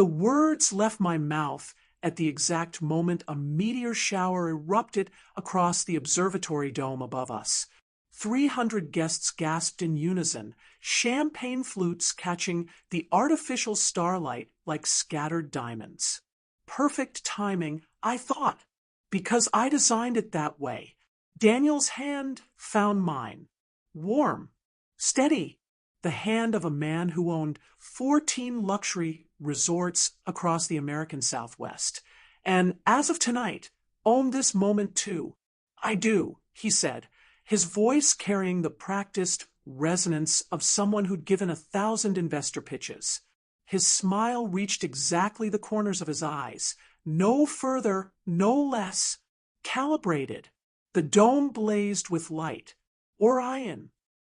The words left my mouth at the exact moment a meteor shower erupted across the observatory dome above us. 300 guests gasped in unison, champagne flutes catching the artificial starlight like scattered diamonds. Perfect timing, I thought, because I designed it that way. Daniel's hand found mine. Warm, steady, the hand of a man who owned 14 luxury resorts across the American Southwest. And as of tonight, own this moment too. I do, he said, his voice carrying the practiced resonance of someone who'd given 1,000 investor pitches. His smile reached exactly the corners of his eyes, no further, no less, calibrated. The dome blazed with light. Orion,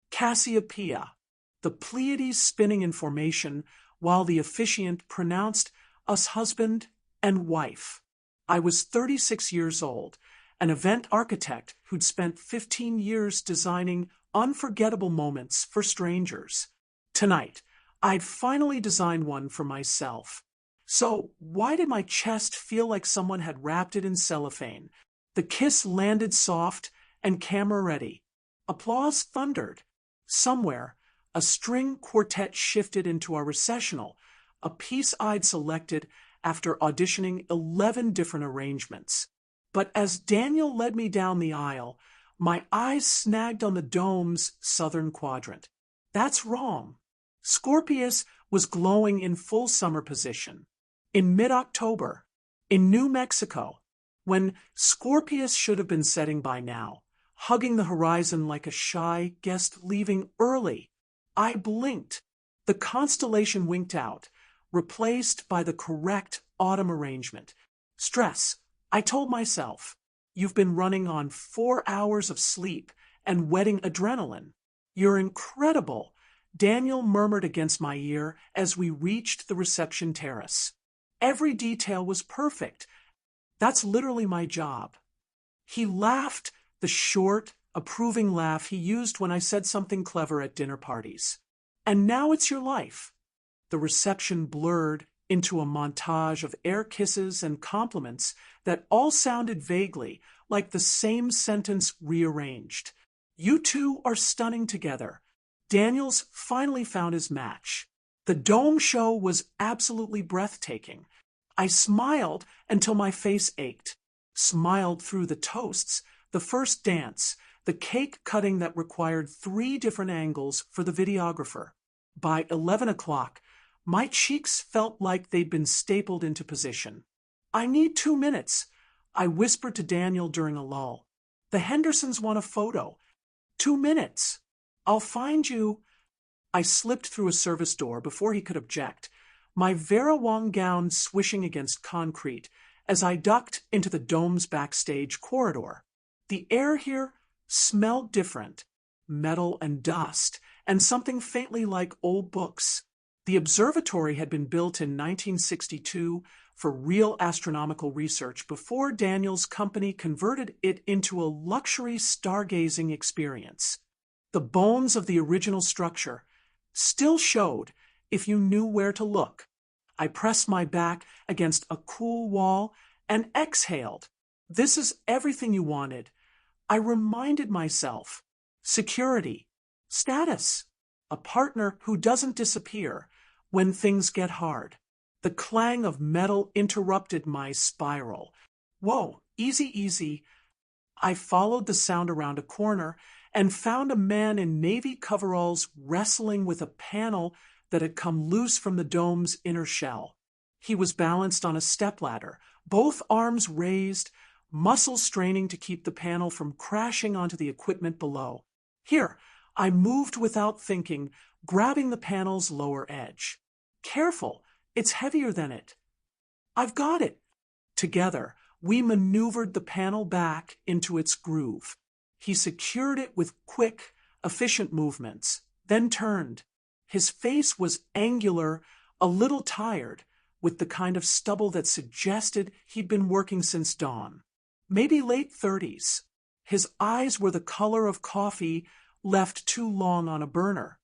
Cassiopeia, the Pleiades spinning in formation, while the officiant pronounced us husband and wife. I was 36 years old, an event architect who'd spent 15 years designing unforgettable moments for strangers. Tonight, I'd finally designed one for myself. So why did my chest feel like someone had wrapped it in cellophane? The kiss landed soft and camera-ready. Applause thundered. Somewhere, a string quartet shifted into our recessional, a piece I'd selected after auditioning 11 different arrangements. But as Daniel led me down the aisle, my eyes snagged on the dome's southern quadrant. That's wrong. Scorpius was glowing in full summer position. In mid-October, in New Mexico, when Scorpius should have been setting by now, hugging the horizon like a shy guest leaving early. I blinked. The constellation winked out, replaced by the correct autumn arrangement. Stress, I told myself. You've been running on 4 hours of sleep and wedding adrenaline. You're incredible, Daniel murmured against my ear as we reached the reception terrace. Every detail was perfect. That's literally my job. He laughed, the short, approving laugh he used when I said something clever at dinner parties. And now it's your life. The reception blurred into a montage of air kisses and compliments that all sounded vaguely like the same sentence rearranged. You two are stunning together. Daniels finally found his match. The dome show was absolutely breathtaking. I smiled until my face ached. Smiled through the toasts, the first dance, the cake cutting that required 3 different angles for the videographer. By 11 o'clock, my cheeks felt like they'd been stapled into position. I need 2 minutes, I whispered to Daniel during a lull. The Hendersons want a photo. 2 minutes. I'll find you. I slipped through a service door before he could object, my Vera Wang gown swishing against concrete as I ducked into the dome's backstage corridor. The air here smelled different, metal and dust, and something faintly like old books. The observatory had been built in 1962 for real astronomical research before Daniel's company converted it into a luxury stargazing experience. The bones of the original structure still showed if you knew where to look. I pressed my back against a cool wall and exhaled. This is everything you wanted. I reminded myself. Security. Status. A partner who doesn't disappear when things get hard. The clang of metal interrupted my spiral. Whoa, easy, easy. I followed the sound around a corner and found a man in navy coveralls wrestling with a panel that had come loose from the dome's inner shell. He was balanced on a stepladder, both arms raised, muscles straining to keep the panel from crashing onto the equipment below. Here, I moved without thinking, grabbing the panel's lower edge. Careful, it's heavier than it. I've got it. Together, we maneuvered the panel back into its groove. He secured it with quick, efficient movements, then turned. His face was angular, a little tired, with the kind of stubble that suggested he'd been working since dawn. Maybe late 30s. His eyes were the color of coffee left too long on a burner.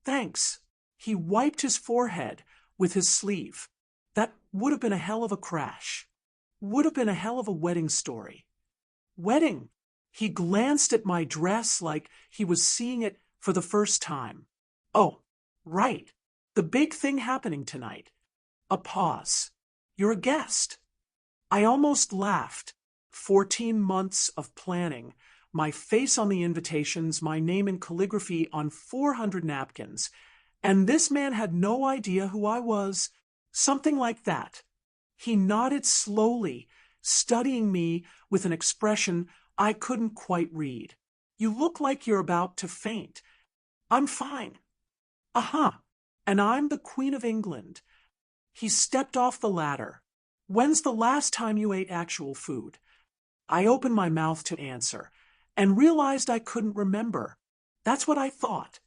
Thanks. He wiped his forehead with his sleeve. That would have been a hell of a crash. Would have been a hell of a wedding story. Wedding! He glanced at my dress like he was seeing it for the first time. Oh, right. The big thing happening tonight. A pause. You're a guest. I almost laughed. 14 months of planning, my face on the invitations, my name in calligraphy on 400 napkins, and this man had no idea who I was. Something like that. He nodded slowly, studying me with an expression I couldn't quite read. You look like you're about to faint. I'm fine. And I'm the Queen of England. He stepped off the ladder. When's the last time you ate actual food? I opened my mouth to answer, and realized I couldn't remember. That's what I thought.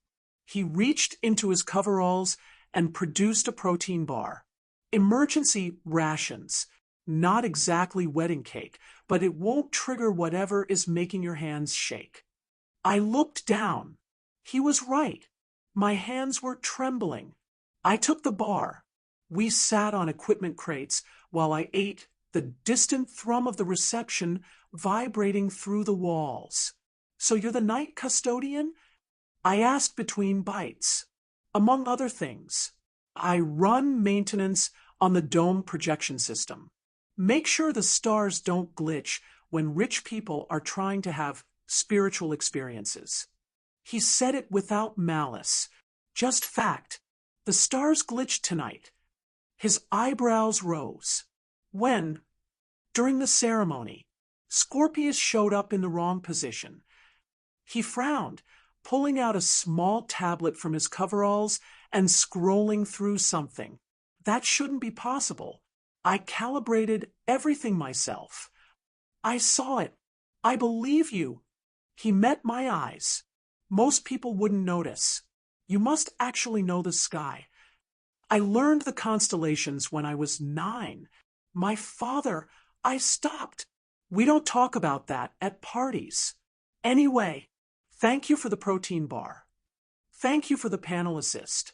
He reached into his coveralls and produced a protein bar. Emergency rations. Not exactly wedding cake, but it won't trigger whatever is making your hands shake. I looked down. He was right. My hands were trembling. I took the bar. We sat on equipment crates while I ate, the distant thrum of the reception vibrating through the walls. So you're the night custodian? I asked between bites. Among other things, I run maintenance on the dome projection system. Make sure the stars don't glitch when rich people are trying to have spiritual experiences. He said it without malice. Just fact. The stars glitched tonight. His eyebrows rose. When? During the ceremony. Scorpius showed up in the wrong position. He frowned, pulling out a small tablet from his coveralls and scrolling through something. That shouldn't be possible. I calibrated everything myself. I saw it. I believe you. He met my eyes. Most people wouldn't notice. You must actually know the sky. I learned the constellations when I was 9. My father, I stopped. We don't talk about that at parties. Anyway, thank you for the protein bar. Thank you for the panel assist.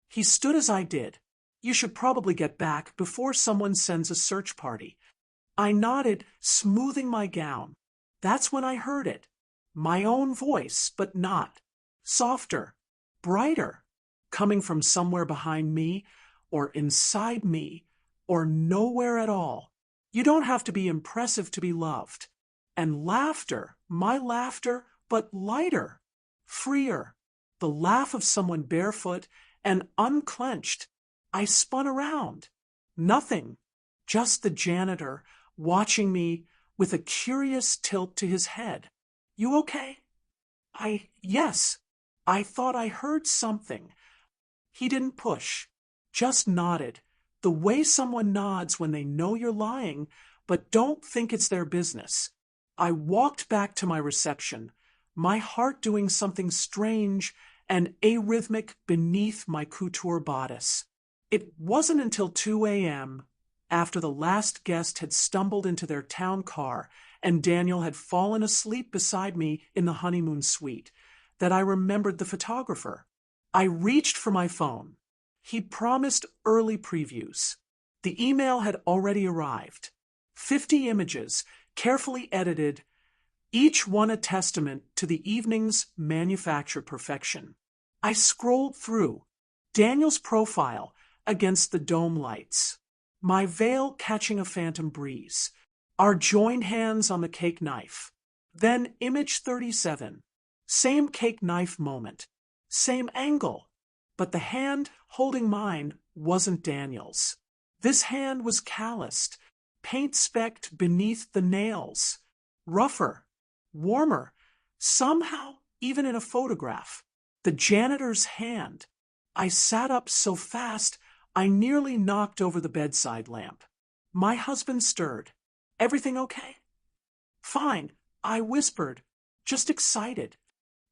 He stood as I did. You should probably get back before someone sends a search party. I nodded, smoothing my gown. That's when I heard it. My own voice, but not. Softer, brighter, coming from somewhere behind me, or inside me, or nowhere at all. You don't have to be impressive to be loved. And laughter, my laughter, but lighter, freer. The laugh of someone barefoot and unclenched. I spun around. Nothing. Just the janitor watching me with a curious tilt to his head. You okay? Yes. I thought I heard something. He didn't push, just nodded, the way someone nods when they know you're lying, but don't think it's their business. I walked back to my reception, my heart doing something strange and arrhythmic beneath my couture bodice. It wasn't until 2 a.m., after the last guest had stumbled into their town car and Daniel had fallen asleep beside me in the honeymoon suite, that I remembered the photographer. I reached for my phone. He'd promised early previews. The email had already arrived. 50 images, carefully edited, each one a testament to the evening's manufactured perfection. I scrolled through. Daniel's profile against the dome lights. My veil catching a phantom breeze. Our joined hands on the cake knife. Then image 37. Same cake knife moment. Same angle. But the hand holding mine wasn't Daniel's. This hand was calloused, paint-specked beneath the nails. Rougher, warmer, somehow even in a photograph. The janitor's hand. I sat up so fast I nearly knocked over the bedside lamp. My husband stirred. Everything okay? Fine, I whispered, just excited.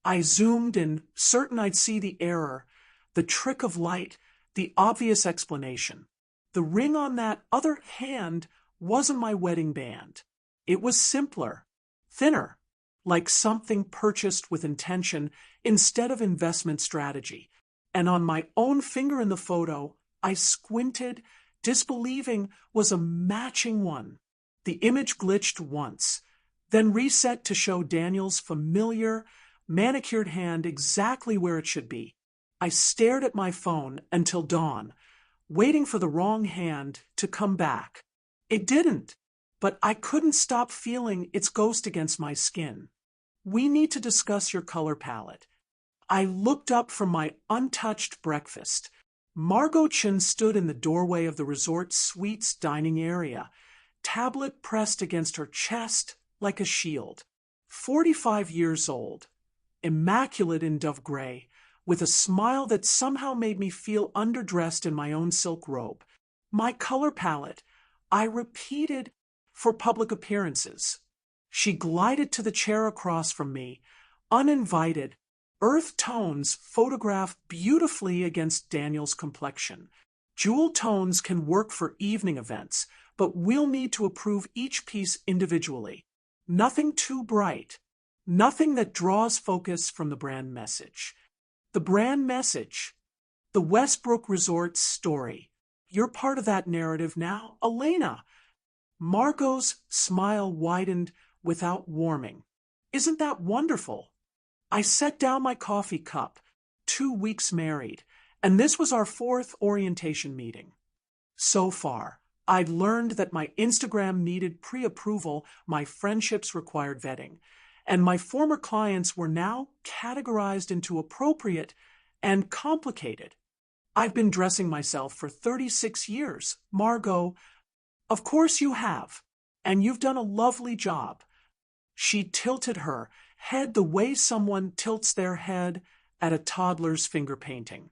I zoomed in, certain I'd see the error, the trick of light, the obvious explanation. The ring on that other hand wasn't my wedding band. It was simpler, thinner, like something purchased with intention instead of investment strategy. And on my own finger in the photo, I squinted Disbelieving was a matching one. The image glitched once, then reset to show Daniel's familiar, manicured hand exactly where it should be. I stared at my phone until dawn, waiting for the wrong hand to come back. It didn't, but I couldn't stop feeling its ghost against my skin. We need to discuss your color palette. I looked up from my untouched breakfast. Margot Chen stood in the doorway of the resort suite's dining area, tablet pressed against her chest like a shield. 45 years old, immaculate in dove gray, with a smile that somehow made me feel underdressed in my own silk robe. My color palette, I repeated for public appearances. She glided to the chair across from me, uninvited. Earth tones photograph beautifully against Daniel's complexion. Jewel tones can work for evening events, but we'll need to approve each piece individually. Nothing too bright. Nothing that draws focus from the brand message. The brand message. The Westbrook Resort's story. You're part of that narrative now, Elena. Margot's smile widened without warming. Isn't that wonderful? I set down my coffee cup, 2 weeks married, and this was our 4th orientation meeting. So far, I'd learned that my Instagram needed pre-approval, my friendships required vetting, and my former clients were now categorized into appropriate and complicated. I've been dressing myself for 36 years, Margot. Of course you have, and you've done a lovely job. She tilted her head the way someone tilts their head at a toddler's finger painting.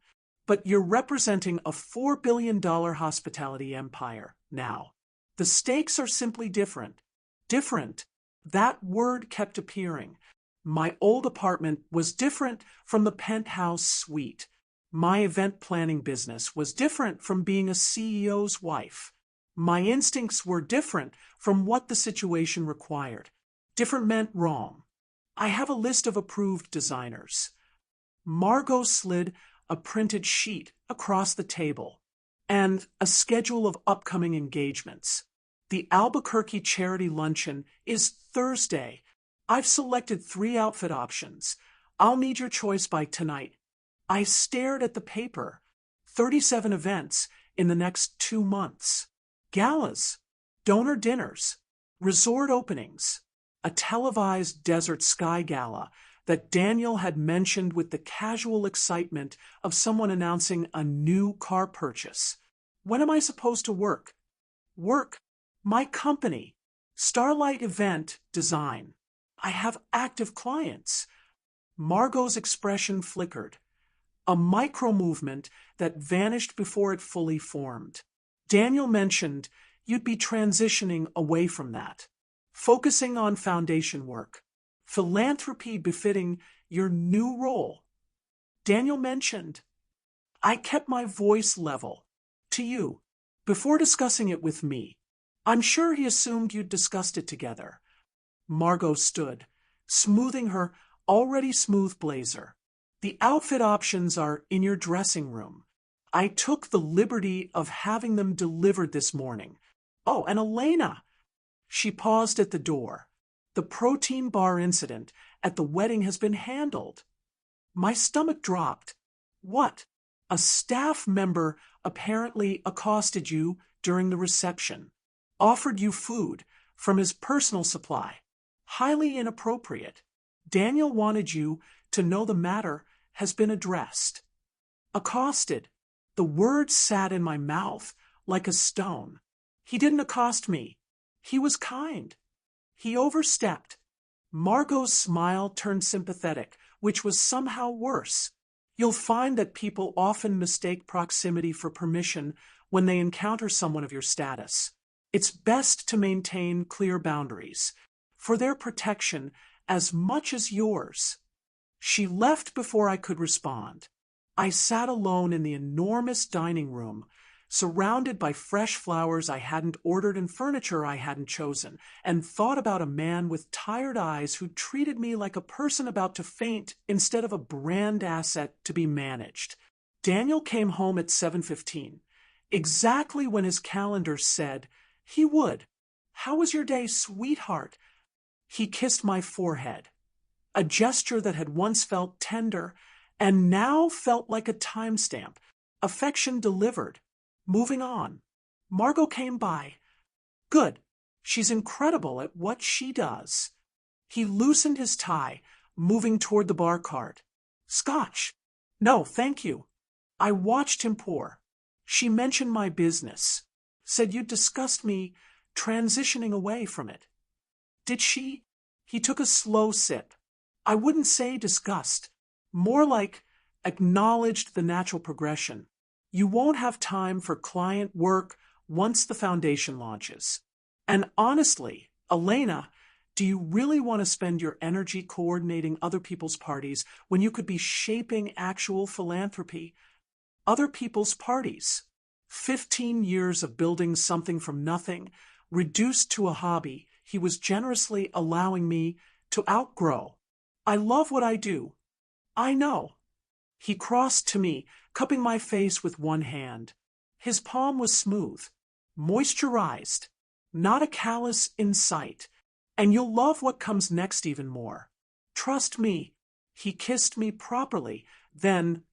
But you're representing a $4 billion hospitality empire now. The stakes are simply different. Different. That word kept appearing. My old apartment was different from the penthouse suite. My event planning business was different from being a CEO's wife. My instincts were different from what the situation required. Different meant wrong. I have a list of approved designers. Margot slid a printed sheet across the table, and a schedule of upcoming engagements. The Albuquerque charity luncheon is Thursday. I've selected 3 outfit options. I'll need your choice by tonight. I stared at the paper. 37 events in the next 2 months. Galas, donor dinners, resort openings, a televised desert sky gala that Daniel had mentioned with the casual excitement of someone announcing a new car purchase. When am I supposed to work? Work. My company. Starlight Event Design. I have active clients. Margot's expression flickered. A micro-movement that vanished before it fully formed. Daniel mentioned you'd be transitioning away from that. Focusing on foundation work. Philanthropy befitting your new role. Daniel mentioned. I kept my voice level. To you. Before discussing it with me. I'm sure he assumed you'd discussed it together. Margot stood, smoothing her already smooth blazer. The outfit options are in your dressing room. I took the liberty of having them delivered this morning. Oh, and Elena. She paused at the door. The protein bar incident at the wedding has been handled. My stomach dropped. What? A staff member apparently accosted you during the reception. Offered you food from his personal supply. Highly inappropriate. Daniel wanted you to know the matter has been addressed. Accosted. The word sat in my mouth like a stone. He didn't accost me. He was kind. He overstepped. Margot's smile turned sympathetic, which was somehow worse. You'll find that people often mistake proximity for permission when they encounter someone of your status. It's best to maintain clear boundaries, for their protection as much as yours. She left before I could respond. I sat alone in the enormous dining room, surrounded by fresh flowers I hadn't ordered and furniture I hadn't chosen, and thought about a man with tired eyes who treated me like a person about to faint instead of a brand asset to be managed. Daniel came home at 7:15. exactly when his calendar said he would. "How was your day, sweetheart?" He kissed my forehead, a gesture that had once felt tender and now felt like a timestamp. Affection delivered. Moving on. Margot came by. "Good. She's incredible at what she does." He loosened his tie, moving toward the bar cart. "Scotch." "No, thank you." I watched him pour. "She mentioned my business. Said you'd discussed me transitioning away from it." "Did she?" He took a slow sip. "I wouldn't say disgust. More like acknowledged the natural progression. You won't have time for client work once the foundation launches. And honestly, Elena, do you really want to spend your energy coordinating other people's parties when you could be shaping actual philanthropy? Other people's parties. 15 years of building something from nothing, reduced to a hobby he was generously allowing me to outgrow. I love what I do. I know." He crossed to me, cupping my face with one hand. His palm was smooth, moisturized, not a callus in sight. "And you'll love what comes next even more. Trust me." He kissed me properly, then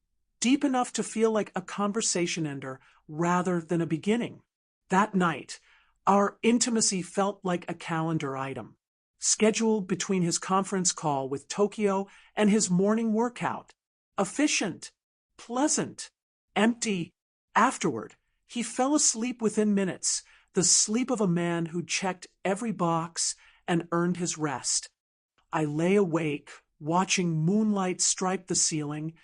deep enough to feel like a conversation ender rather than a beginning. That night, our intimacy felt like a calendar item, scheduled between his conference call with Tokyo and his morning workout. Efficient, pleasant, empty. Afterward, he fell asleep within minutes, the sleep of a man who checked every box and earned his rest. I lay awake, watching moonlight stripe the ceiling,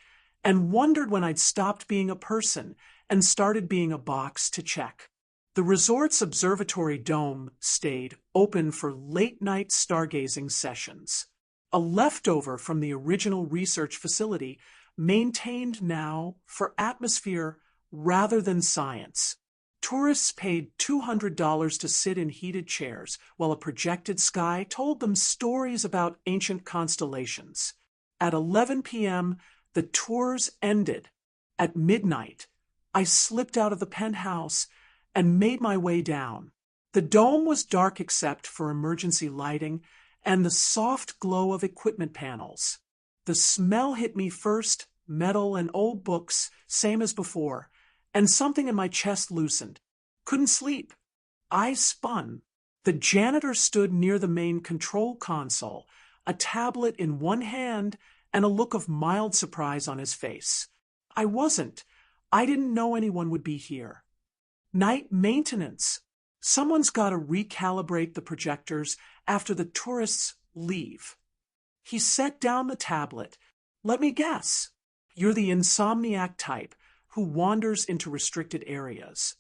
and wondered when I'd stopped being a person and started being a box to check. The resort's observatory dome stayed open for late-night stargazing sessions, a leftover from the original research facility maintained now for atmosphere rather than science. Tourists paid $200 to sit in heated chairs while a projected sky told them stories about ancient constellations. At 11 p.m., the tours ended. At midnight, I slipped out of the penthouse and made my way down. The dome was dark except for emergency lighting and the soft glow of equipment panels. The smell hit me first, metal and old books, same as before, and something in my chest loosened. Couldn't sleep. I spun. The janitor stood near the main control console, a tablet in one hand and a look of mild surprise on his face. I didn't know anyone would be here. "Night maintenance. Someone's got to recalibrate the projectors after the tourists leave." He set down the tablet. "Let me guess. You're the insomniac type who wanders into restricted areas."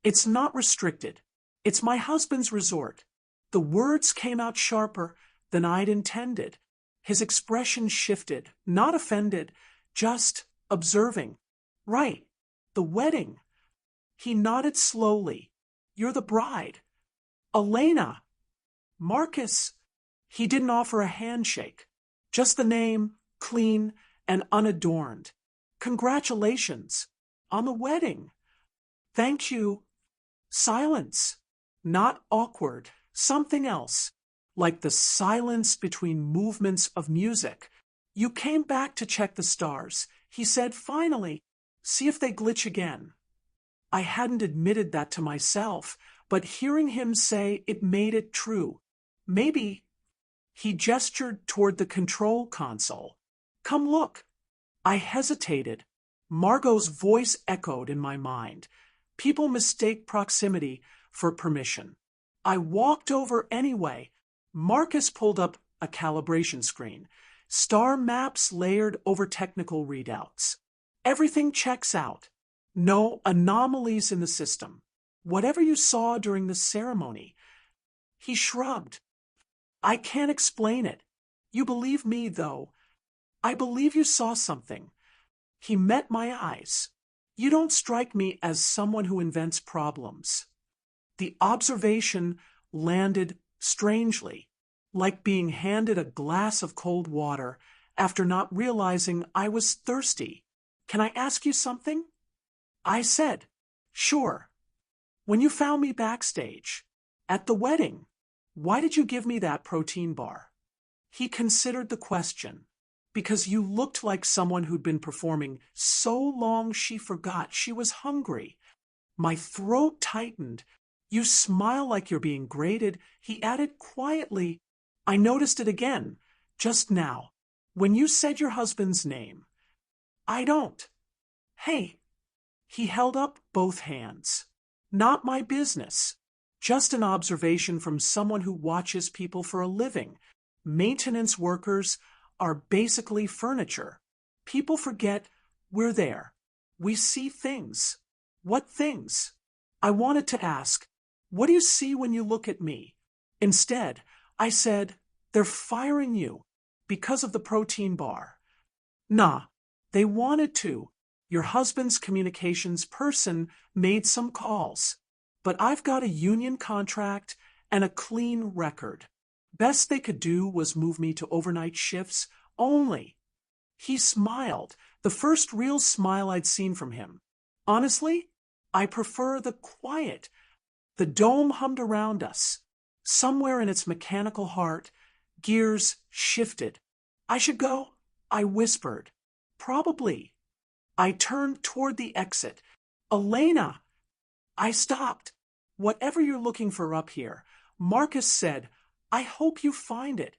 "It's not restricted. It's my husband's resort." The words came out sharper than I'd intended. His expression shifted, not offended, just observing. "Right. The wedding." He nodded slowly. "You're the bride." "Elena." "Marcus." He didn't offer a handshake. Just the name, clean and unadorned. "Congratulations. On the wedding." "Thank you." Silence. Not awkward. Something else. Like the silence between movements of music. "You came back to check the stars," he said finally. "See if they glitch again." I hadn't admitted that to myself, but hearing him say it made it true. Maybe. He gestured toward the control console. "Come look." I hesitated. Margot's voice echoed in my mind. People mistake proximity for permission. I walked over anyway. Marcus pulled up a calibration screen. Star maps layered over technical readouts. "Everything checks out. No anomalies in the system. Whatever you saw during the ceremony." He shrugged. "I can't explain it. You believe me, though." "I believe you saw something." He met my eyes. "You don't strike me as someone who invents problems." The observation landed strangely, like being handed a glass of cold water after not realizing I was thirsty. "Can I ask you something?" I said, Sure. When you found me backstage. At the wedding. Why did you give me that protein bar? He considered the question. Because you looked like someone who'd been performing so long she forgot she was hungry. My throat tightened. You smile like you're being graded, he added quietly. I noticed it again, just now, when you said your husband's name. I don't. Hey. He held up both hands. Not my business. Just an observation from someone who watches people for a living. Maintenance workers are basically furniture. People forget we're there. We see things. What things? I wanted to ask, what do you see when you look at me? Instead, I said, they're firing you because of the protein bar. Nah, they wanted to. Your husband's communications person made some calls. But I've got a union contract and a clean record. Best they could do was move me to overnight shifts only. He smiled, the first real smile I'd seen from him. Honestly, I prefer the quiet. The dome hummed around us. Somewhere in its mechanical heart, gears shifted. I should go, I whispered. Probably. I turned toward the exit. Elena! I stopped. Whatever you're looking for up here, Marcus said, I hope you find it.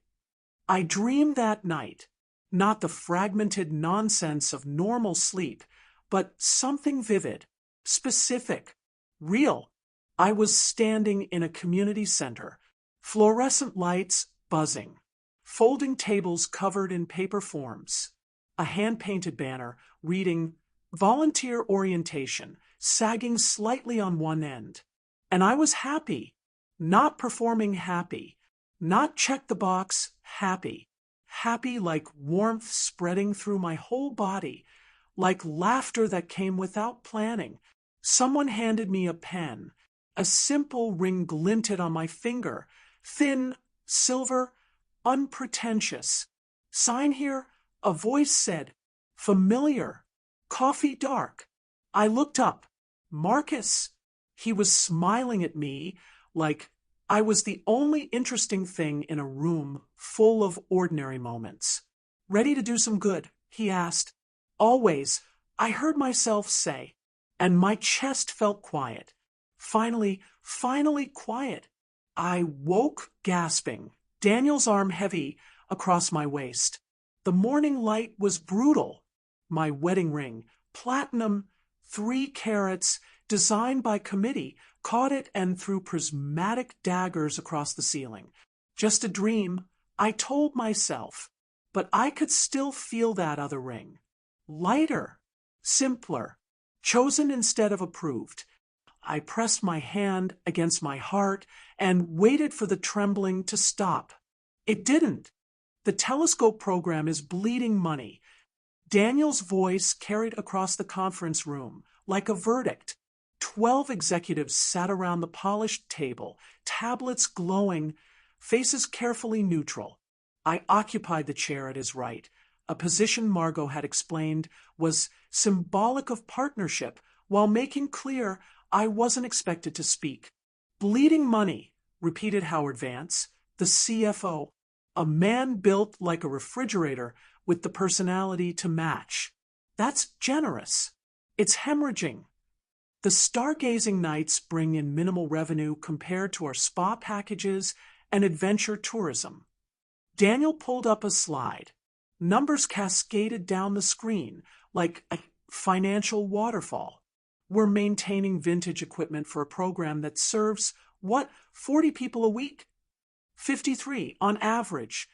I dreamed that night. Not the fragmented nonsense of normal sleep, but something vivid, specific, real. I was standing in a community center, fluorescent lights buzzing, folding tables covered in paper forms, a hand-painted banner reading Volunteer Orientation sagging slightly on one end. And I was happy, not performing happy, not check the box happy. Happy like warmth spreading through my whole body, like laughter that came without planning. Someone handed me a pen. A simple ring glinted on my finger, thin, silver, unpretentious. Sign here, a voice said, familiar, coffee dark. I looked up. Marcus. He was smiling at me like I was the only interesting thing in a room full of ordinary moments. Ready to do some good? He asked. Always, I heard myself say, and my chest felt quiet. Finally quiet. I woke gasping, Daniel's arm heavy across my waist. The morning light was brutal. My wedding ring, platinum, 3 carats, designed by committee, caught it and threw prismatic daggers across the ceiling. Just a dream, I told myself, but I could still feel that other ring. Lighter, simpler, chosen instead of approved. I pressed my hand against my heart and waited for the trembling to stop. It didn't. The telescope program is bleeding money. Daniel's voice carried across the conference room like a verdict. 12 executives sat around the polished table, tablets glowing, faces carefully neutral. I occupied the chair at his right, a position Margot had explained was symbolic of partnership, while making clear I wasn't expected to speak. Bleeding money, repeated Howard Vance, the CFO, a man built like a refrigerator with the personality to match. That's generous. It's hemorrhaging. The stargazing nights bring in minimal revenue compared to our spa packages and adventure tourism. Daniel pulled up a slide. Numbers cascaded down the screen like a financial waterfall. We're maintaining vintage equipment for a program that serves, 40 people a week? 53 on average.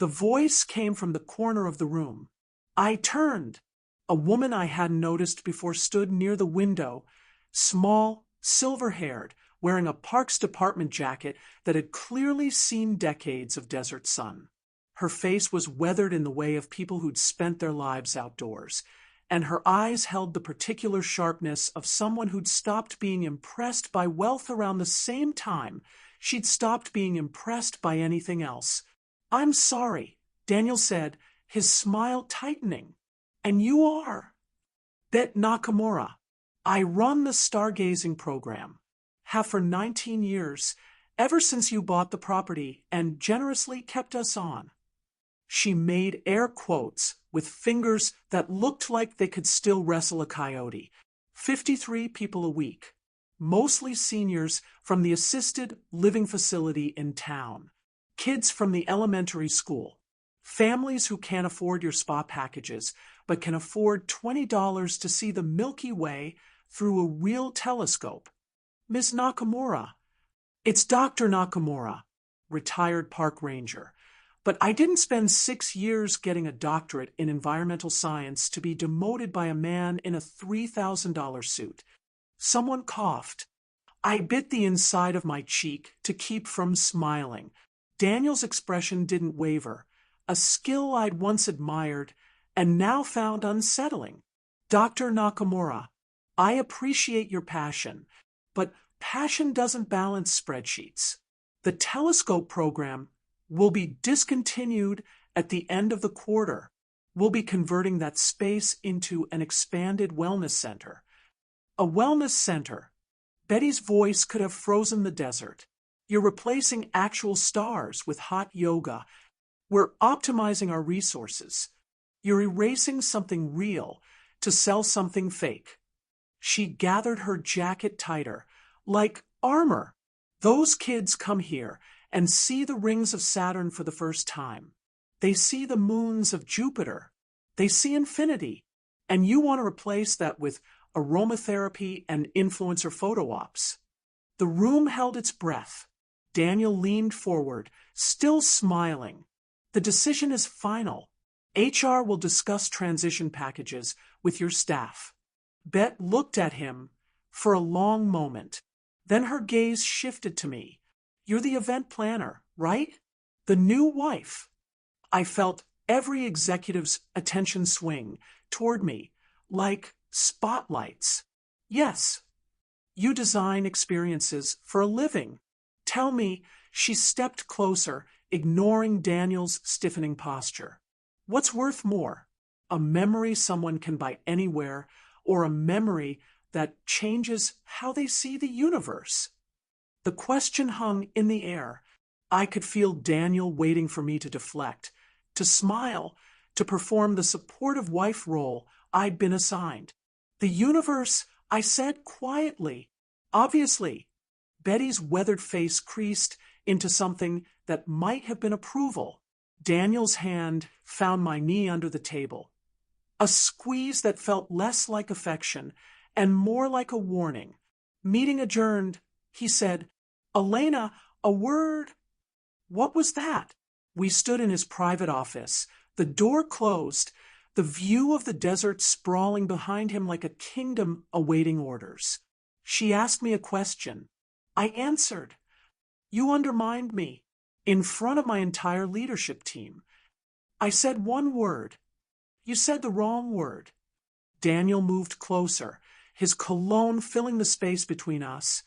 The voice came from the corner of the room. I turned. A woman I hadn't noticed before stood near the window, small, silver-haired, wearing a Parks Department jacket that had clearly seen decades of desert sun. Her face was weathered in the way of people who'd spent their lives outdoors, and her eyes held the particular sharpness of someone who'd stopped being impressed by wealth around the same time she'd stopped being impressed by anything else. I'm sorry, Daniel said, his smile tightening. And you are? Bet Nakamura. I run the stargazing program. Have for 19 years, ever since you bought the property and generously kept us on. She made air quotes with fingers that looked like they could still wrestle a coyote. 53 people a week, mostly seniors from the assisted living facility in town, kids from the elementary school, families who can't afford your spa packages but can afford $20 to see the Milky Way through a real telescope. Ms. Nakamura. It's Dr. Nakamura, retired park ranger. But I didn't spend 6 years getting a doctorate in environmental science to be demoted by a man in a $3,000 suit. Someone coughed. I bit the inside of my cheek to keep from smiling. Daniel's expression didn't waver, a skill I'd once admired and now found unsettling. Dr. Nakamura, I appreciate your passion, but passion doesn't balance spreadsheets. The telescope program will be discontinued at the end of the quarter. We'll be converting that space into an expanded wellness center. A wellness center. Betty's voice could have frozen the desert. You're replacing actual stars with hot yoga. We're optimizing our resources. You're erasing something real to sell something fake. She gathered her jacket tighter, like armor. Those kids come here and see the rings of Saturn for the first time. They see the moons of Jupiter. They see infinity. And you want to replace that with aromatherapy and influencer photo ops. The room held its breath. Daniel leaned forward, still smiling. The decision is final. HR will discuss transition packages with your staff. Bet looked at him for a long moment. Then her gaze shifted to me. You're the event planner, right? The new wife. I felt every executive's attention swing toward me, like spotlights. Yes. You design experiences for a living. Tell me. She stepped closer, ignoring Daniel's stiffening posture. What's worth more? A memory someone can buy anywhere, or a memory that changes how they see the universe? The question hung in the air. I could feel Daniel waiting for me to deflect, to smile, to perform the supportive wife role I'd been assigned. The universe, I said quietly. Obviously. Betty's weathered face creased into something that might have been approval. Daniel's hand found my knee under the table. A squeeze that felt less like affection and more like a warning. Meeting adjourned, he said, Elena, a word. What was that? We stood in his private office, the door closed, the view of the desert sprawling behind him like a kingdom awaiting orders. She asked me a question. I answered. You undermined me, in front of my entire leadership team. I said one word. You said the wrong word. Daniel moved closer, his cologne filling the space between us.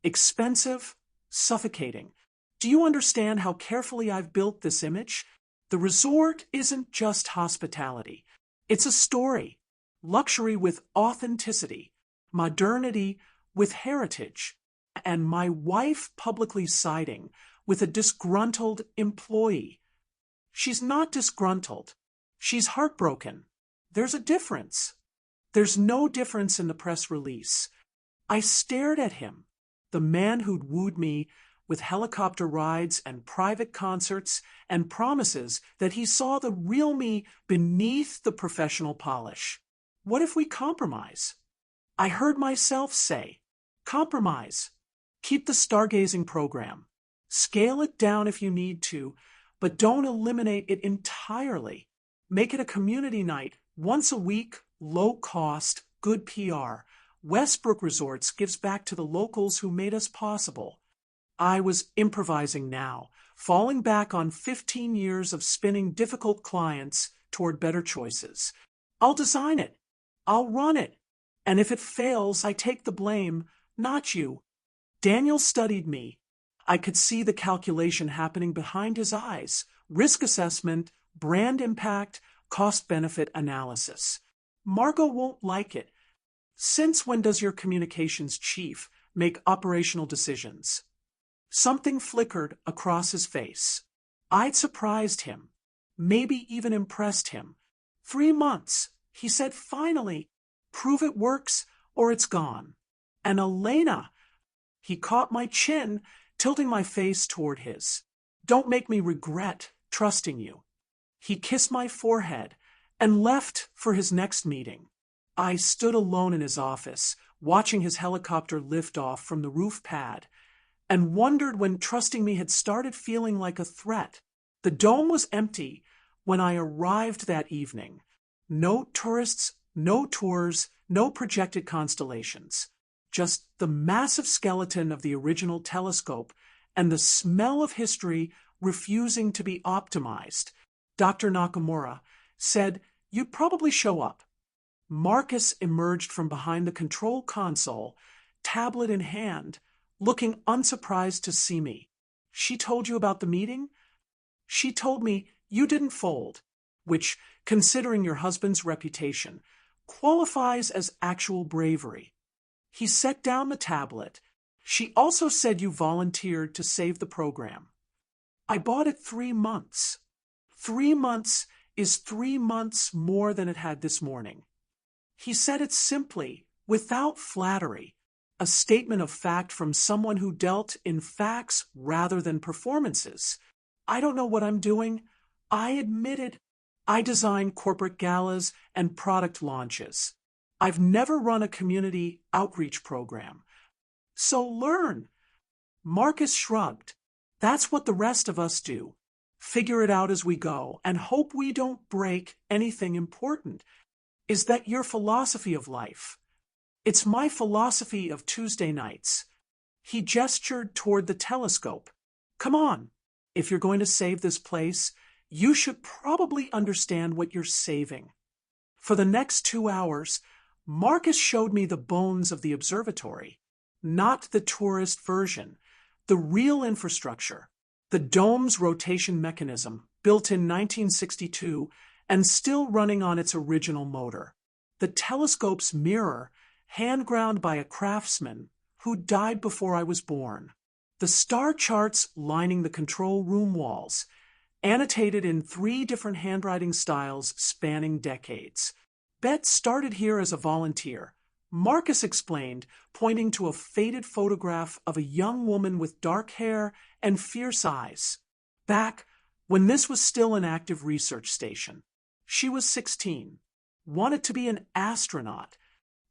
Expensive, suffocating. Do you understand how carefully I've built this image? The resort isn't just hospitality. It's a story. Luxury with authenticity. Modernity with heritage. And my wife publicly siding with a disgruntled employee. She's not disgruntled. She's heartbroken. There's a difference. There's no difference in the press release. I stared at him, the man who'd wooed me with helicopter rides and private concerts and promises that he saw the real me beneath the professional polish. What if we compromise? I heard myself say, compromise. Keep the stargazing program. Scale it down if you need to, but don't eliminate it entirely. Make it a community night, once a week, low cost, good PR. Westbrook Resorts gives back to the locals who made us possible. I was improvising now, falling back on 15 years of spinning difficult clients toward better choices. I'll design it. I'll run it. And if it fails, I take the blame, not you. Daniel studied me. I could see the calculation happening behind his eyes. Risk assessment, brand impact, cost-benefit analysis. Margot won't like it. Since when does your communications chief make operational decisions? Something flickered across his face. I'd surprised him, maybe even impressed him. 3 months, he said finally. Prove it works or it's gone. And Elena, he caught my chin, tilting my face toward his. Don't make me regret trusting you. He kissed my forehead and left for his next meeting. I stood alone in his office, watching his helicopter lift off from the roof pad, and wondered when trusting me had started feeling like a threat. The dome was empty when I arrived that evening. No tourists, no tours, no projected constellations. Just the massive skeleton of the original telescope and the smell of history refusing to be optimized. Dr. Nakamura said, "You'd probably show up." Marcus emerged from behind the control console, tablet in hand, looking unsurprised to see me. "She told you about the meeting?" "She told me you didn't fold," which, considering your husband's reputation, qualifies as actual bravery. He set down the tablet. "She also said you volunteered to save the program." "I bought it 3 months. 3 months is 3 months more than it had this morning." He said it simply, without flattery, a statement of fact from someone who dealt in facts rather than performances. "I don't know what I'm doing," I admitted. "I design corporate galas and product launches. I've never run a community outreach program." "So learn." Marcus shrugged. "That's what the rest of us do. Figure it out as we go and hope we don't break anything important." "Is that your philosophy of life?" "It's my philosophy of Tuesday nights." He gestured toward the telescope. "Come on. If you're going to save this place, you should probably understand what you're saving." For the next 2 hours, Marcus showed me the bones of the observatory. Not the tourist version, the real infrastructure. The dome's rotation mechanism, built in 1962 and still running on its original motor. The telescope's mirror, hand-ground by a craftsman who died before I was born. The star charts lining the control room walls, annotated in 3 different handwriting styles spanning decades. "Bet started here as a volunteer," Marcus explained, pointing to a faded photograph of a young woman with dark hair and fierce eyes. "Back when this was still an active research station. She was 16. Wanted to be an astronaut.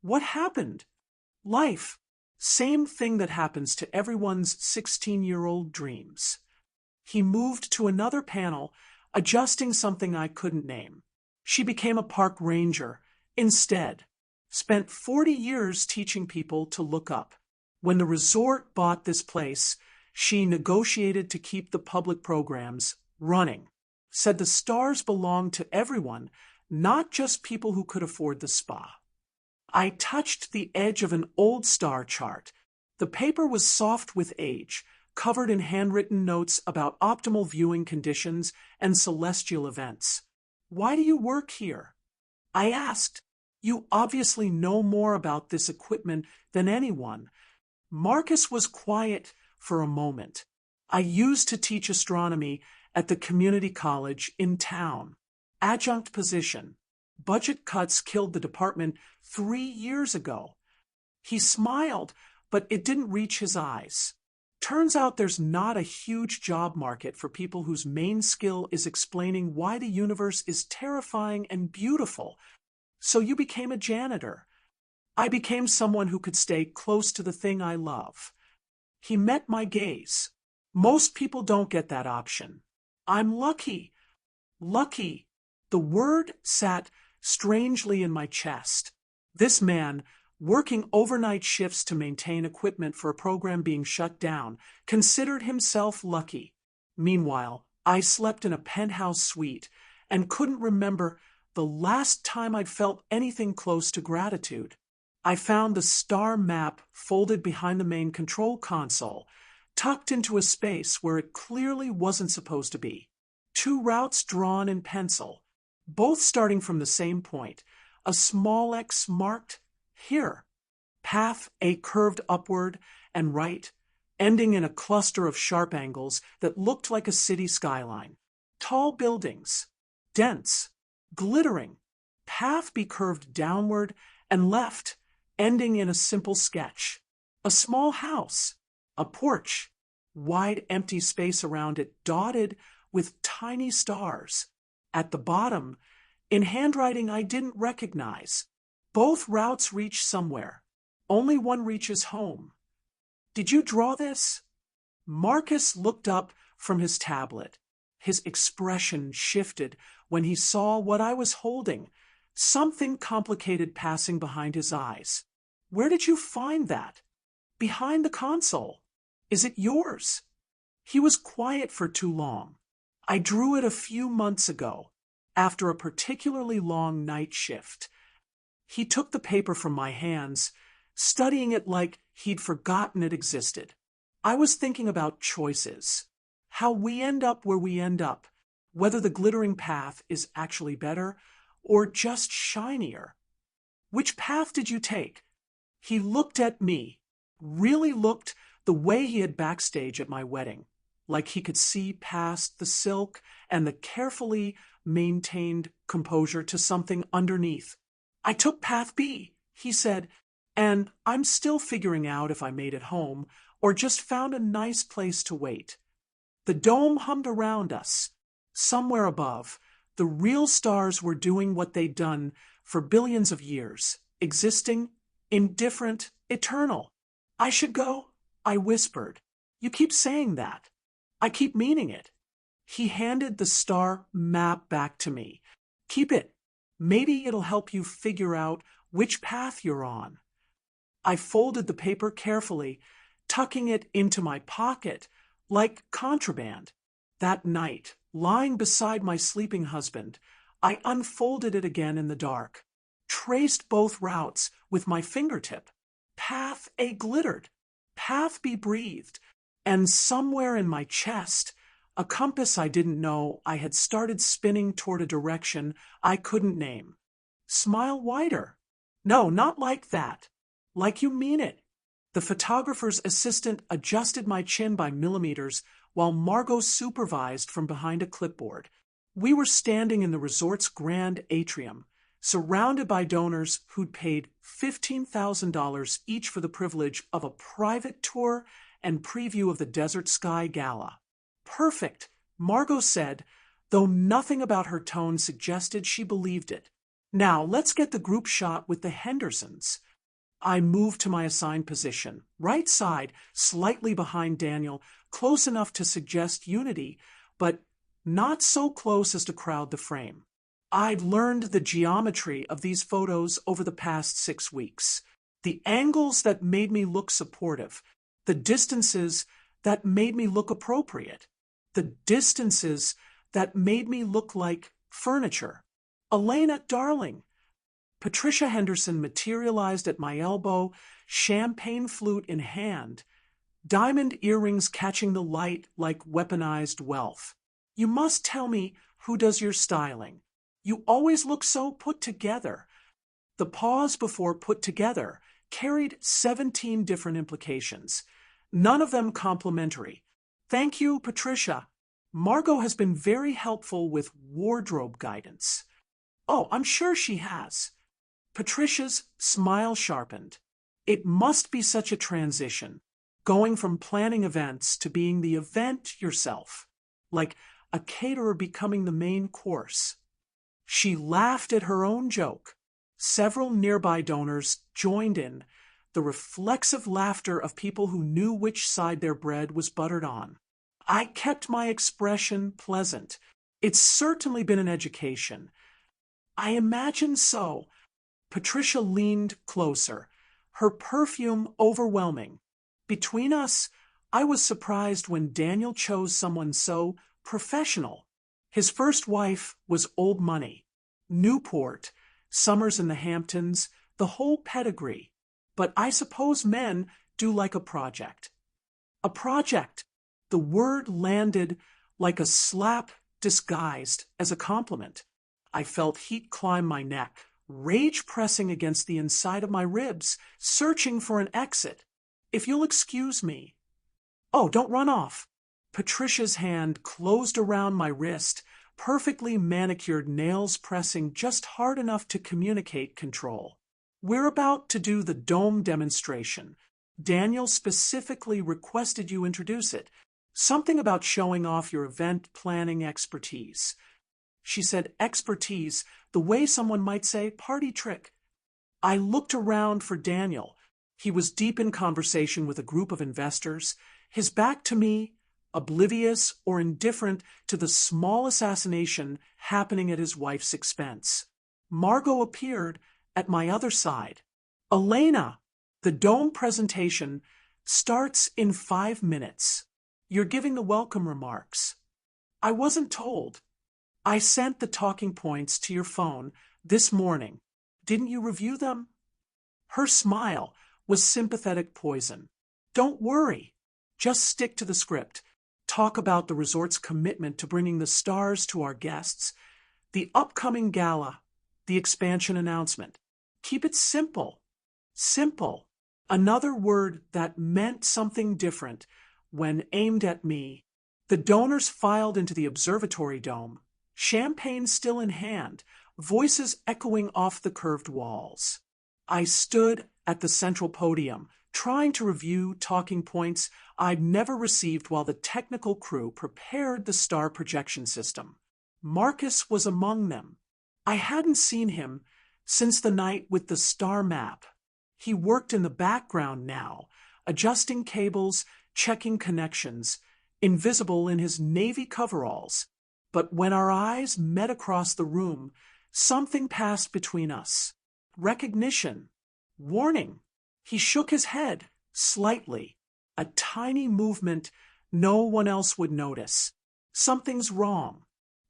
What happened? Life. Same thing that happens to everyone's 16-year-old dreams." He moved to another panel, adjusting something I couldn't name. "She became a park ranger instead. Spent 40 years teaching people to look up. When the resort bought this place, she negotiated to keep the public programs running. Said the stars belonged to everyone, not just people who could afford the spa." I touched the edge of an old star chart. The paper was soft with age, covered in handwritten notes about optimal viewing conditions and celestial events. "Why do you work here?" I asked. "You obviously know more about this equipment than anyone." Marcus was quiet for a moment. "I used to teach astronomy at the community college in town. Adjunct position. Budget cuts killed the department 3 years ago." He smiled, but it didn't reach his eyes. "Turns out there's not a huge job market for people whose main skill is explaining why the universe is terrifying and beautiful. So you became a janitor." "I became someone who could stay close to the thing I love." He met my gaze. "Most people don't get that option. I'm lucky." Lucky. The word sat strangely in my chest. This man, working overnight shifts to maintain equipment for a program being shut down, considered himself lucky. Meanwhile, I slept in a penthouse suite and couldn't remember the last time I'd felt anything close to gratitude. I found the star map folded behind the main control console, tucked into a space where it clearly wasn't supposed to be. 2 routes drawn in pencil, both starting from the same point, a small X marked here. Path A curved upward and right, ending in a cluster of sharp angles that looked like a city skyline. Tall buildings, dense, glittering. Path B curved downward and left, ending in a simple sketch. A small house, a porch, wide empty space around it dotted with tiny stars. At the bottom, in handwriting I didn't recognize, both routes reach somewhere. Only one reaches home. Did you draw this? Marcus looked up from his tablet. His expression shifted when he saw what I was holding, something complicated passing behind his eyes. Where did you find that? Behind the console. Is it yours? He was quiet for too long. I drew it a few months ago, after a particularly long night shift. He took the paper from my hands, studying it like he'd forgotten it existed. I was thinking about choices, how we end up where we end up, whether the glittering path is actually better or just shinier. Which path did you take? He looked at me, really looked the way he had backstage at my wedding, like he could see past the silk and the carefully maintained composure to something underneath. I took path B, he said, and I'm still figuring out if I made it home or just found a nice place to wait. The dome hummed around us. Somewhere above, the real stars were doing what they'd done for billions of years, existing, indifferent, eternal. I should go, I whispered. You keep saying that. I keep meaning it. He handed the star map back to me. Keep it. Maybe it'll help you figure out which path you're on. I folded the paper carefully, tucking it into my pocket like contraband. That night, lying beside my sleeping husband, I unfolded it again in the dark, traced both routes with my fingertip. Path A glittered, path B breathed, and somewhere in my chest, a compass I didn't know I had started spinning toward a direction I couldn't name. Smile wider. No, not like that. Like you mean it. The photographer's assistant adjusted my chin by millimeters while Margot supervised from behind a clipboard. We were standing in the resort's grand atrium, surrounded by donors who'd paid $15,000 each for the privilege of a private tour and preview of the Desert Sky Gala. Perfect, Margot said, though nothing about her tone suggested she believed it. Now, let's get the group shot with the Hendersons. I moved to my assigned position, right side, slightly behind Daniel, close enough to suggest unity, but not so close as to crowd the frame. I'd learned the geometry of these photos over the past 6 weeks. The angles that made me look supportive, the distances that made me look appropriate, the distances that made me look like furniture. Elena, darling. Patricia Henderson materialized at my elbow, champagne flute in hand, diamond earrings catching the light like weaponized wealth. You must tell me who does your styling. You always look so put together. The pause before put together carried 17 different implications, none of them complimentary. Thank you, Patricia. Margot has been very helpful with wardrobe guidance. Oh, I'm sure she has. Patricia's smile sharpened. It must be such a transition, going from planning events to being the event yourself, like a caterer becoming the main course. She laughed at her own joke. Several nearby donors joined in, the reflexive laughter of people who knew which side their bread was buttered on. I kept my expression pleasant. It's certainly been an education. I imagine so. Patricia leaned closer, her perfume overwhelming. Between us, I was surprised when Daniel chose someone so professional. His first wife was old money. Newport, summers in the Hamptons, the whole pedigree. But I suppose men do like a project. A project. The word landed like a slap disguised as a compliment. I felt heat climb my neck, rage pressing against the inside of my ribs, searching for an exit. If you'll excuse me. Oh, don't run off. Patricia's hand closed around my wrist, perfectly manicured nails pressing just hard enough to communicate control. We're about to do the dome demonstration. Daniel specifically requested you introduce it. Something about showing off your event planning expertise. She said expertise, the way someone might say party trick. I looked around for Daniel. He was deep in conversation with a group of investors, his back to me, oblivious or indifferent to the small assassination happening at his wife's expense. Margot appeared at my other side. Elena, the dome presentation starts in 5 minutes. You're giving the welcome remarks. I wasn't told. I sent the talking points to your phone this morning. Didn't you review them? Her smile was sympathetic poison. Don't worry. Just stick to the script. Talk about the resort's commitment to bringing the stars to our guests, the upcoming gala, the expansion announcement. Keep it simple. Simple. Another word that meant something different when aimed at me. The donors filed into the observatory dome, champagne still in hand, voices echoing off the curved walls. I stood at the central podium, trying to review talking points I'd never received while the technical crew prepared the star projection system. Marcus was among them. I hadn't seen him since the night with the star map. He worked in the background now, adjusting cables, checking connections, invisible in his navy coveralls. But when our eyes met across the room, something passed between us. Recognition. Warning. He shook his head, slightly. A tiny movement no one else would notice. Something's wrong.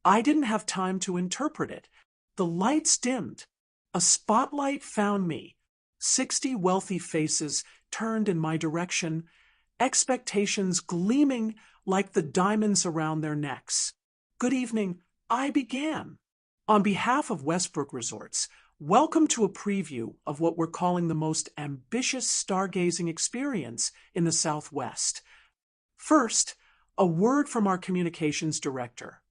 I didn't have time to interpret it. The lights dimmed. A spotlight found me. 60 wealthy faces turned in my direction, expectations gleaming like the diamonds around their necks. Good evening, I began. On behalf of Westbrook Resorts, welcome to a preview of what we're calling the most ambitious stargazing experience in the Southwest. First, a word from our communications director.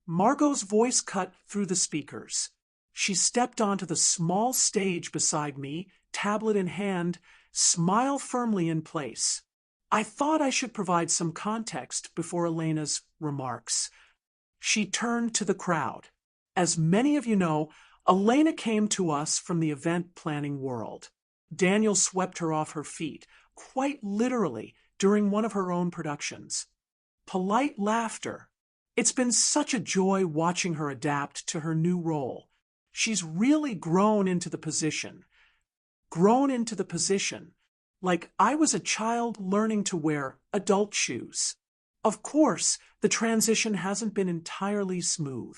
Margot's voice cut through the speakers. She stepped onto the small stage beside me, tablet in hand, smile firmly in place. I thought I should provide some context before Elena's remarks. She turned to the crowd. As many of you know, Elena came to us from the event planning world. Daniel swept her off her feet, quite literally, during one of her own productions. Polite laughter. It's been such a joy watching her adapt to her new role. She's really grown into the position. Like I was a child learning to wear adult shoes. Of course, the transition hasn't been entirely smooth.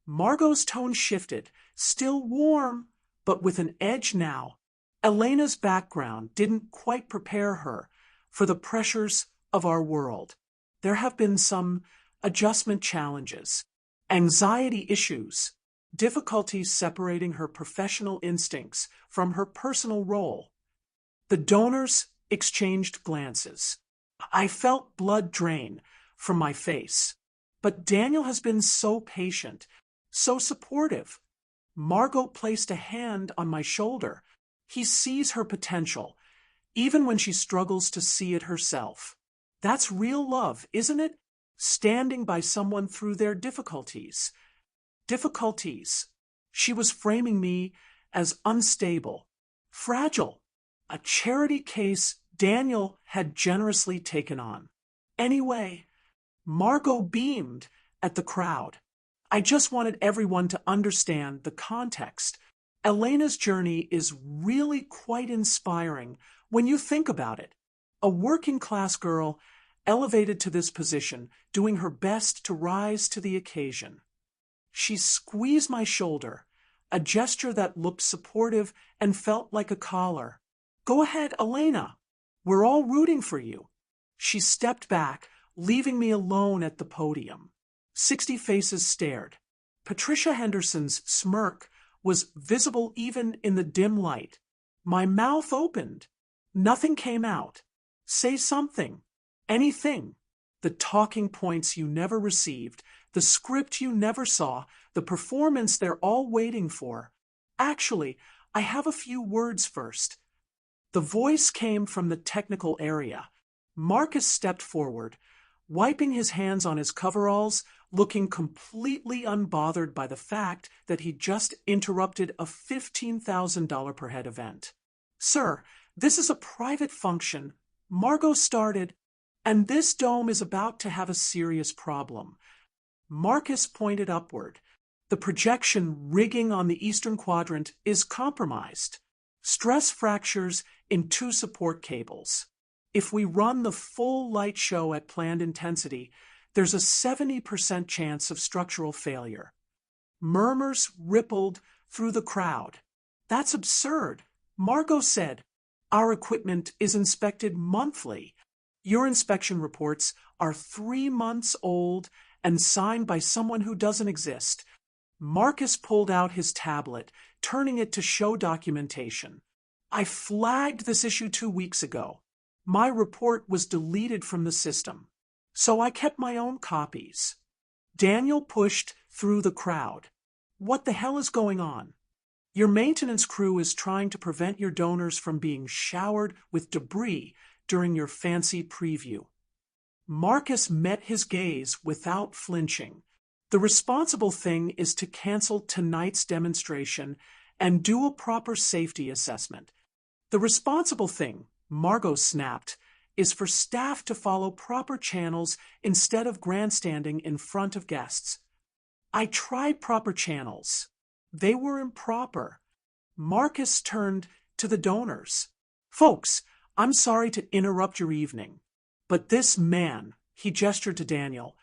Margot's tone shifted, still warm, but with an edge now. Elena's background didn't quite prepare her for the pressures of our world. There have been some adjustment challenges, anxiety issues, difficulties separating her professional instincts from her personal role. The donors exchanged glances. I felt blood drain from my face. But Daniel has been so patient, so supportive. Margot placed a hand on my shoulder. He sees her potential, even when she struggles to see it herself. That's real love, isn't it? Standing by someone through their difficulties. She was framing me as unstable, fragile, a charity case Daniel had generously taken on. Anyway, Margot beamed at the crowd. I just wanted everyone to understand the context. Elena's journey is really quite inspiring when you think about it. A working-class girl elevated to this position, doing her best to rise to the occasion. She squeezed my shoulder, a gesture that looked supportive and felt like a collar. Go ahead, Elena. We're all rooting for you. She stepped back, leaving me alone at the podium. 60 faces stared. Patricia Henderson's smirk was visible even in the dim light. My mouth opened. Nothing came out. Say something. Anything. The talking points you never received, the script you never saw, the performance they're all waiting for. Actually, I have a few words first. The voice came from the technical area. Marcus stepped forward, wiping his hands on his coveralls, looking completely unbothered by the fact that he just interrupted a $15,000 per head event. "Sir, this is a private function," Margot started, "and this dome is about to have a serious problem." Marcus pointed upward. "The projection rigging on the eastern quadrant is compromised. Stress fractures in 2 support cables. If we run the full light show at planned intensity, there's a 70% chance of structural failure." Murmurs rippled through the crowd. "That's absurd," Margot said. "Our equipment is inspected monthly. Your inspection reports are 3 months old and signed by someone who doesn't exist." Marcus pulled out his tablet, turning it to show documentation. "I flagged this issue 2 weeks ago. My report was deleted from the system, so I kept my own copies." Daniel pushed through the crowd. "What the hell is going on? Your maintenance crew is trying to prevent your donors from being showered with debris during your fancy preview." Marcus met his gaze without flinching. "The responsible thing is to cancel tonight's demonstration and do a proper safety assessment. The responsible thing," Margot snapped, "is for staff to follow proper channels instead of grandstanding in front of guests." "I tried proper channels. They were improper." Marcus turned to the donors. "Folks, I'm sorry to interrupt your evening, but this man," he gestured to Daniel,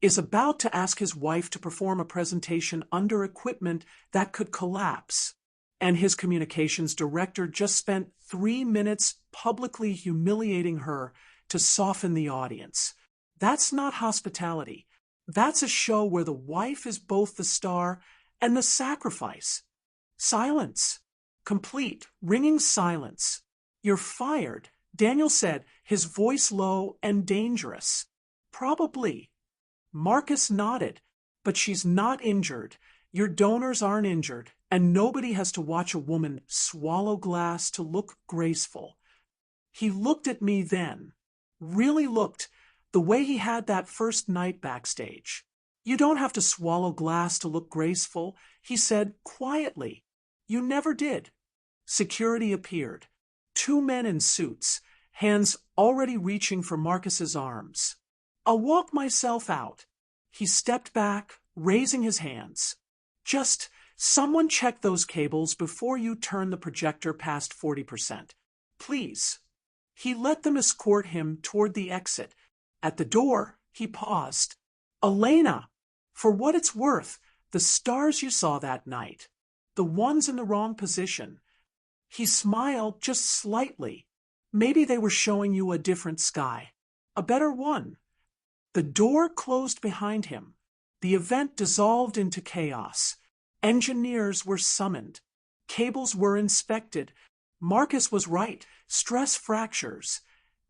"is about to ask his wife to perform a presentation under equipment that could collapse. And his communications director just spent 3 minutes publicly humiliating her to soften the audience. That's not hospitality. That's a show where the wife is both the star and the sacrifice." Silence. Complete, ringing silence. "You're fired," Daniel said, his voice low and dangerous. "Probably." Marcus nodded. "But she's not injured. Your donors aren't injured, and nobody has to watch a woman swallow glass to look graceful." He looked at me then. Really looked, the way he had that first night backstage. "You don't have to swallow glass to look graceful," he said quietly. "You never did." Security appeared. 2 men in suits, hands already reaching for Marcus's arms. "I'll walk myself out." He stepped back, raising his hands. "Just someone check those cables before you turn the projector past 40%. Please." He let them escort him toward the exit. At the door, he paused. "Elena, for what it's worth, the stars you saw that night, the ones in the wrong position." He smiled just slightly. "Maybe they were showing you a different sky. A better one." The door closed behind him. The event dissolved into chaos. Engineers were summoned. Cables were inspected. Marcus was right. Stress fractures.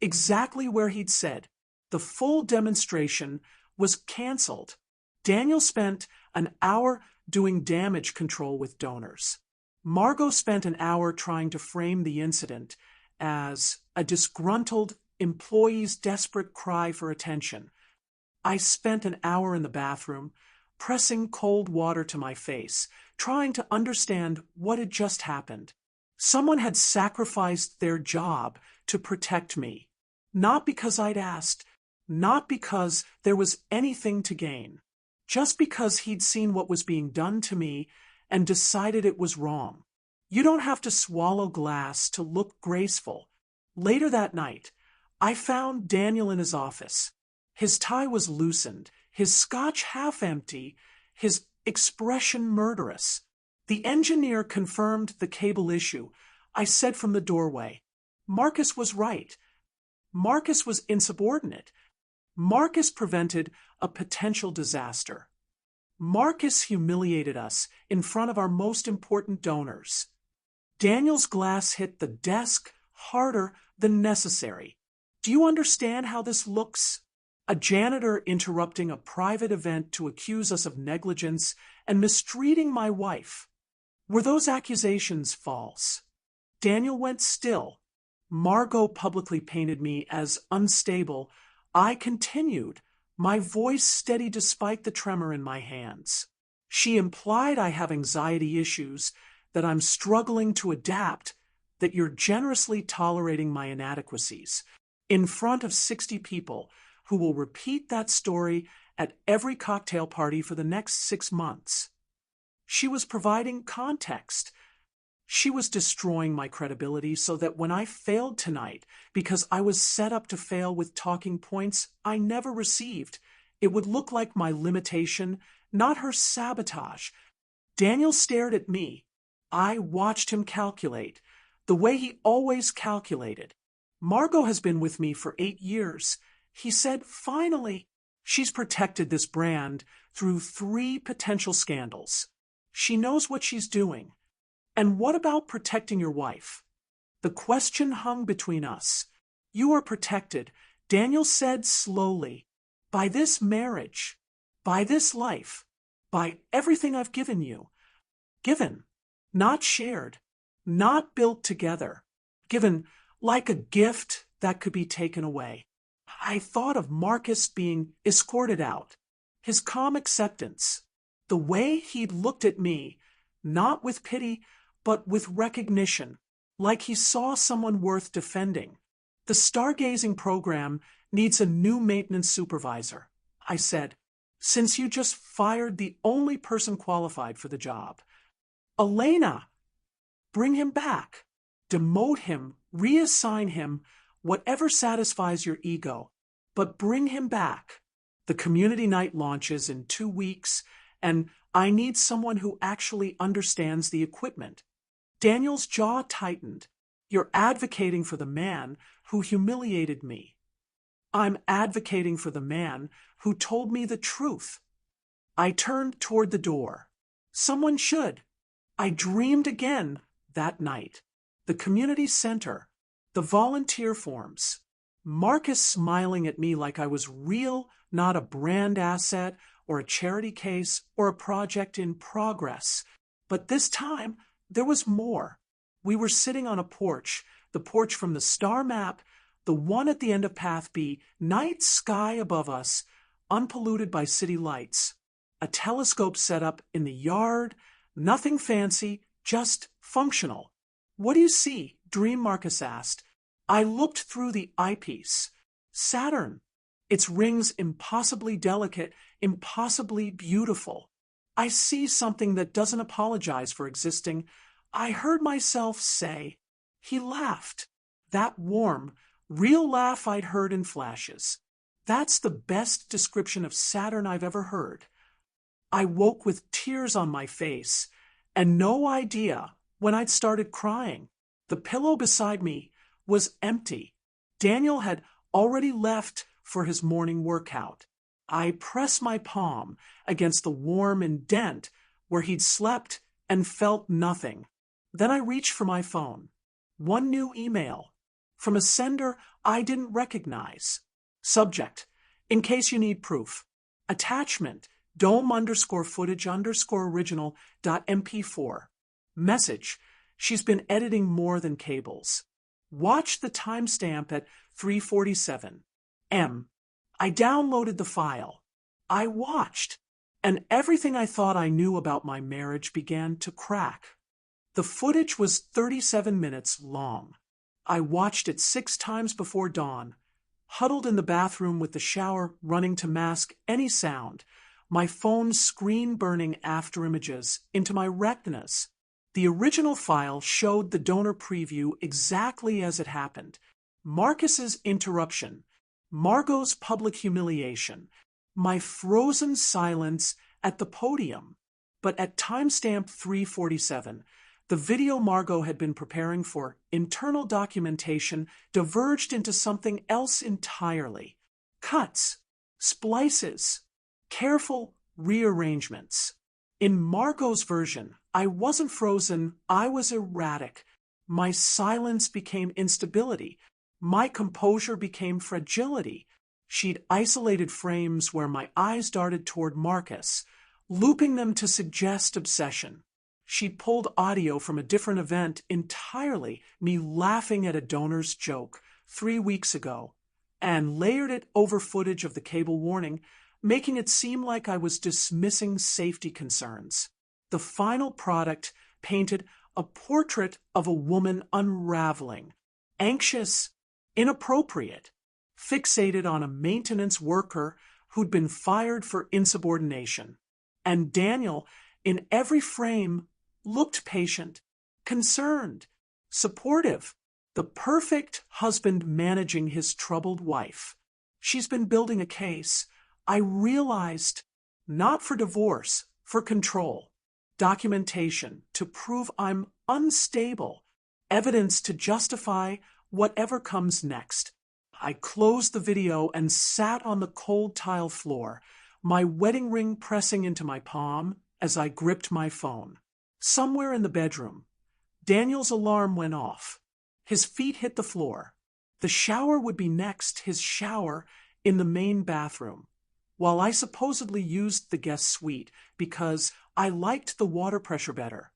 Exactly where he'd said. The full demonstration was canceled. Daniel spent an hour doing damage control with donors. Margot spent an hour trying to frame the incident as a disgruntled employee's desperate cry for attention. I spent an hour in the bathroom, pressing cold water to my face, trying to understand what had just happened. Someone had sacrificed their job to protect me. Not because I'd asked, not because there was anything to gain, just because he'd seen what was being done to me and decided it was wrong. You don't have to swallow glass to look graceful. Later that night, I found Daniel in his office. His tie was loosened, his scotch half empty, his expression murderous. The engineer confirmed the cable issue. I said from the doorway, Marcus was right. Marcus was insubordinate. Marcus prevented a potential disaster. Marcus humiliated us in front of our most important donors. Daniel's glass hit the desk harder than necessary. Do you understand how this looks? A janitor interrupting a private event to accuse us of negligence and mistreating my wife. Were those accusations false? Daniel went still. Margot publicly painted me as unstable. I continued, my voice steady despite the tremor in my hands. She implied I have anxiety issues, that I'm struggling to adapt, that you're generously tolerating my inadequacies, in front of 60 people who will repeat that story at every cocktail party for the next 6 months. She was providing context. She was destroying my credibility so that when I failed tonight, because I was set up to fail with talking points I never received, it would look like my limitation, not her sabotage. Daniel stared at me. I watched him calculate, the way he always calculated. Margot has been with me for 8 years. He said, finally, she's protected this brand through 3 potential scandals. She knows what she's doing. And what about protecting your wife? The question hung between us. You are protected, Daniel said slowly, by this marriage, by this life, by everything I've given you. Given, not shared, not built together. Given like a gift that could be taken away. I thought of Marcus being escorted out, his calm acceptance, the way he'd looked at me, not with pity, but with recognition, like he saw someone worth defending. The stargazing program needs a new maintenance supervisor, I said, since you just fired the only person qualified for the job. Elena, bring him back, demote him, reassign him, whatever satisfies your ego, but bring him back. The community night launches in 2 weeks, and I need someone who actually understands the equipment. Daniel's jaw tightened. You're advocating for the man who humiliated me. I'm advocating for the man who told me the truth. I turned toward the door. Someone should. I dreamed again that night. The community center, the volunteer forms, Marcus smiling at me like I was real, not a brand asset or a charity case or a project in progress. But this time, there was more. We were sitting on a porch, the porch from the star map, the one at the end of Path B, night sky above us, unpolluted by city lights. A telescope set up in the yard, nothing fancy, just functional. What do you see? Dream Marcus asked. I looked through the eyepiece. Saturn. Its rings impossibly delicate, impossibly beautiful. I see something that doesn't apologize for existing. I heard myself say. He laughed. That warm, real laugh I'd heard in flashes. That's the best description of Saturn I've ever heard. I woke with tears on my face, and no idea when I'd started crying. The pillow beside me was empty. Daniel had already left for his morning workout. I pressed my palm against the warm indent where he'd slept and felt nothing. Then I reached for my phone. One new email from a sender I didn't recognize. Subject, in case you need proof. Attachment, dome_footage_original.mp4. Message, she's been editing more than cables. Watch the timestamp at 3:47 m. I downloaded the file. I watched, and everything I thought I knew about my marriage began to crack. The footage was 37 minutes long. I watched it 6 times before dawn, huddled in the bathroom with the shower running to mask any sound, my phone's screen burning after images into my retinas. The original file showed the donor preview exactly as it happened. Marcus's interruption, Margot's public humiliation, my frozen silence at the podium. But at timestamp 3:47, the video Margot had been preparing for internal documentation diverged into something else entirely. Cuts, splices, careful rearrangements. In Margot's version, I wasn't frozen, I was erratic. My silence became instability. My composure became fragility. She'd isolated frames where my eyes darted toward Marcus, looping them to suggest obsession. She'd pulled audio from a different event entirely, me laughing at a donor's joke 3 weeks ago, and layered it over footage of the cable warning, making it seem like I was dismissing safety concerns. The final product painted a portrait of a woman unraveling, anxious, inappropriate, fixated on a maintenance worker who'd been fired for insubordination. And Daniel, in every frame, looked patient, concerned, supportive, the perfect husband managing his troubled wife. She's been building a case, I realized, not for divorce, for control, documentation to prove I'm unstable, evidence to justify whatever comes next. I closed the video and sat on the cold tile floor, my wedding ring pressing into my palm as I gripped my phone. Somewhere in the bedroom, Daniel's alarm went off. His feet hit the floor. The shower would be next, his shower in the main bathroom, while I supposedly used the guest suite because I liked the water pressure better.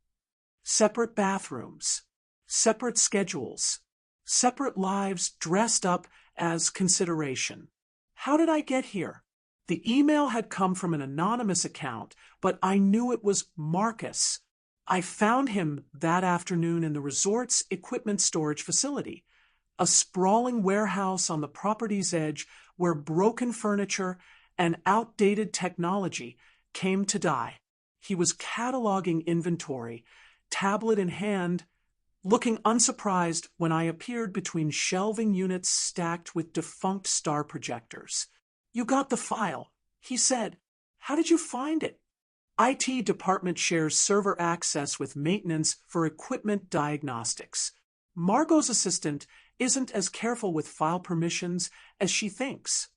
Separate bathrooms, separate schedules, separate lives dressed up as consideration. How did I get here? The email had come from an anonymous account, but I knew it was Marcus. I found him that afternoon in the resort's equipment storage facility, a sprawling warehouse on the property's edge where broken furniture and outdated technology came to die. He was cataloging inventory, tablet in hand, looking unsurprised when I appeared between shelving units stacked with defunct star projectors. "You got the file," he said. "How did you find it?" IT department shares server access with maintenance for equipment diagnostics. Margot's assistant isn't as careful with file permissions as she thinks.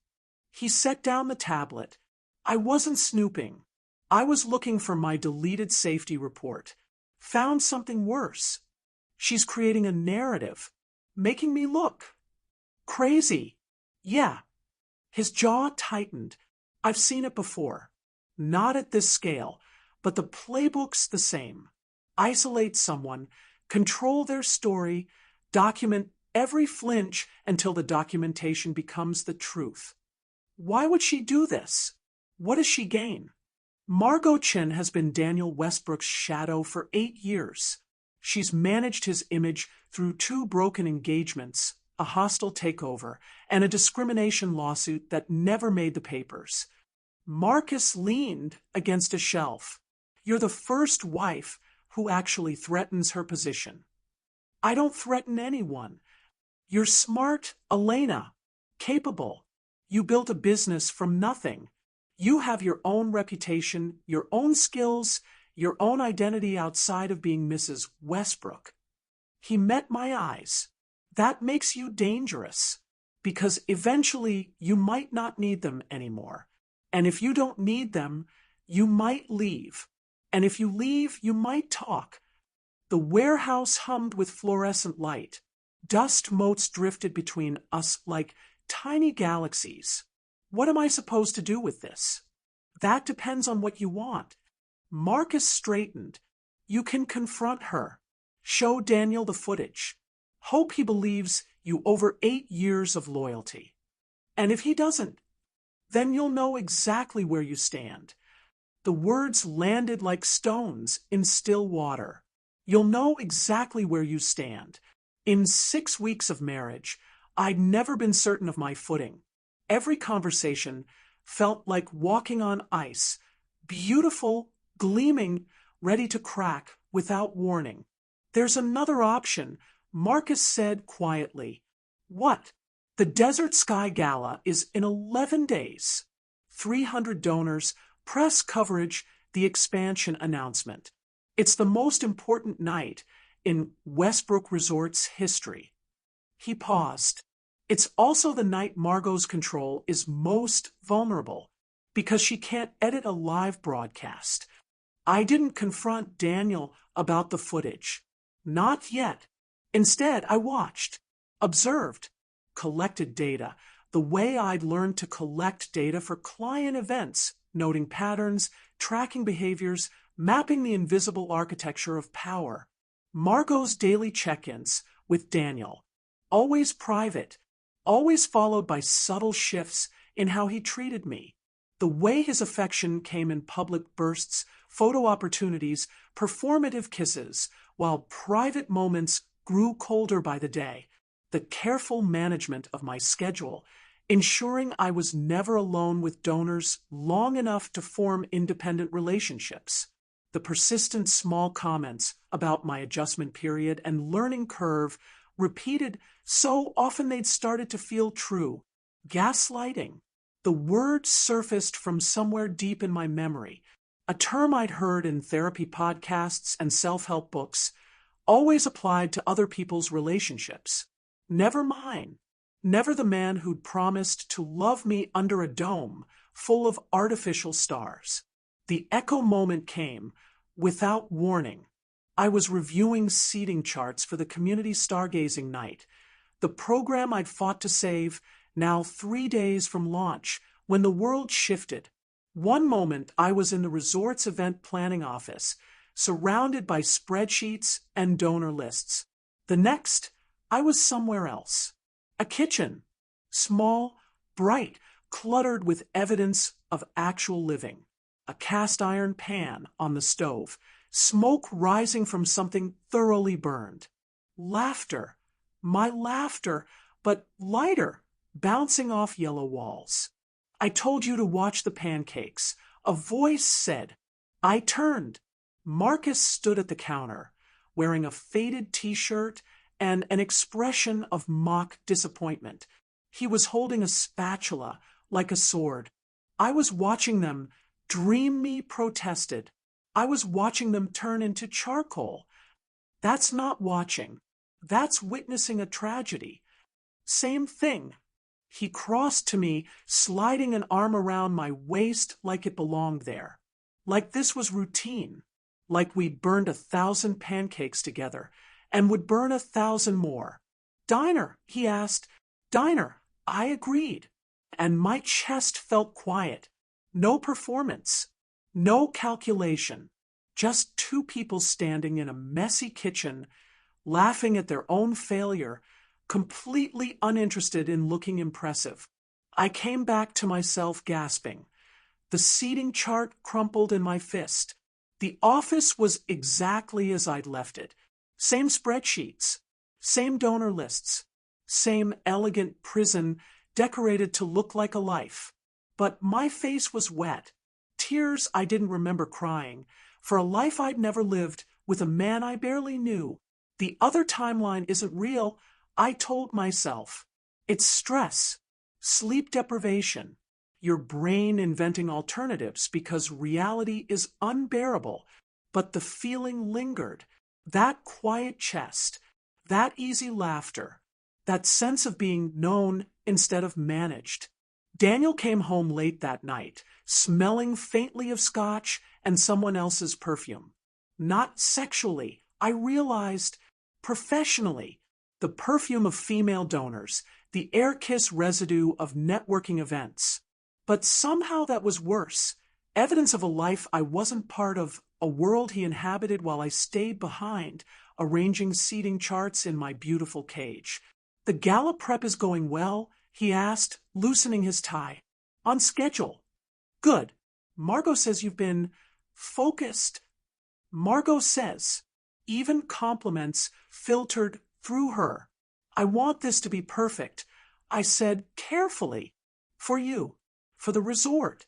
He set down the tablet. I wasn't snooping. I was looking for my deleted safety report. Found something worse. She's creating a narrative, making me look crazy. Yeah. His jaw tightened. I've seen it before. Not at this scale, but the playbook's the same. Isolate someone, control their story, document every flinch until the documentation becomes the truth. Why would she do this? What does she gain? Margot Chin has been Daniel Westbrook's shadow for 8 years. She's managed his image through 2 broken engagements, a hostile takeover, and a discrimination lawsuit that never made the papers. Marcus leaned against a shelf. "You're the first wife who actually threatens her position." "I don't threaten anyone. You're smart, Elena. Capable. You built a business from nothing. You have your own reputation, your own skills, your own identity outside of being Mrs. Westbrook." He met my eyes. "That makes you dangerous, because eventually you might not need them anymore. And if you don't need them, you might leave. And if you leave, you might talk." The warehouse hummed with fluorescent light. Dust motes drifted between us like tiny galaxies. What am I supposed to do with this? "That depends on what you want." Marcus straightened. "You can confront her. Show Daniel the footage. Hope he believes you over 8 years of loyalty. And if he doesn't, then you'll know exactly where you stand." The words landed like stones in still water. You'll know exactly where you stand. In 6 weeks of marriage, I'd never been certain of my footing. Every conversation felt like walking on ice, beautiful, gleaming, ready to crack without warning. "There's another option," Marcus said quietly. "What?" "The Desert Sky Gala is in 11 days. 300 donors, press coverage, the expansion announcement. It's the most important night in Westbrook Resort's history." He paused. "It's also the night Margot's control is most vulnerable. because she can't edit a live broadcast. I didn't confront Daniel about the footage. Not yet. Instead, I watched, observed, collected data, the way I'd learned to collect data for client events, noting patterns, tracking behaviors, mapping the invisible architecture of power. Margot's daily check-ins with Daniel, always private, always followed by subtle shifts in how he treated me. The way his affection came in public bursts, photo opportunities, performative kisses, while private moments grew colder by the day. The careful management of my schedule, ensuring I was never alone with donors long enough to form independent relationships. The persistent small comments about my adjustment period and learning curve, repeated so often they'd started to feel true. Gaslighting. The word surfaced from somewhere deep in my memory, a term I'd heard in therapy podcasts and self-help books, always applied to other people's relationships. Never mine. Never the man who'd promised to love me under a dome full of artificial stars. The echo moment came, without warning. I was reviewing seating charts for the community stargazing night, the program I'd fought to save, now 3 days from launch, when the world shifted. One moment I was in the resort's event planning office, surrounded by spreadsheets and donor lists. The next, I was somewhere else. A kitchen. Small, bright, cluttered with evidence of actual living. A cast iron pan on the stove, smoke rising from something thoroughly burned. Laughter. My laughter, but lighter, bouncing off yellow walls. I told you to watch the pancakes. A voice said. I turned. Marcus stood at the counter, wearing a faded t-shirt and an expression of mock disappointment. He was holding a spatula like a sword. I was watching them. Dream me protested. I was watching them turn into charcoal. That's not watching. That's witnessing a tragedy. Same thing. He crossed to me, sliding an arm around my waist like it belonged there. Like this was routine. Like we'd burned 1,000 pancakes together, and would burn 1,000 more. Diner, he asked. Diner, I agreed. And my chest felt quiet. No performance. No calculation. Just two people standing in a messy kitchen, laughing at their own failure, completely uninterested in looking impressive. I came back to myself gasping. The seating chart crumpled in my fist. The office was exactly as I'd left it. Same spreadsheets, same donor lists, same elegant prison decorated to look like a life. But my face was wet. Tears I didn't remember crying, for a life I'd never lived with a man I barely knew. The other timeline isn't real, I told myself. It's stress, sleep deprivation, your brain inventing alternatives because reality is unbearable. But the feeling lingered. That quiet chest, that easy laughter, that sense of being known instead of managed. Daniel came home late that night, smelling faintly of scotch and someone else's perfume. Not sexually, I realized, professionally, the perfume of female donors, the air kiss residue of networking events. But somehow that was worse, evidence of a life I wasn't part of, a world he inhabited while I stayed behind, arranging seating charts in my beautiful cage. The gala prep is going well, he asked, loosening his tie. On schedule. Good. Margot says you've been focused. Margot says, even compliments filtered through her. I want this to be perfect. I said carefully. For you. For the resort.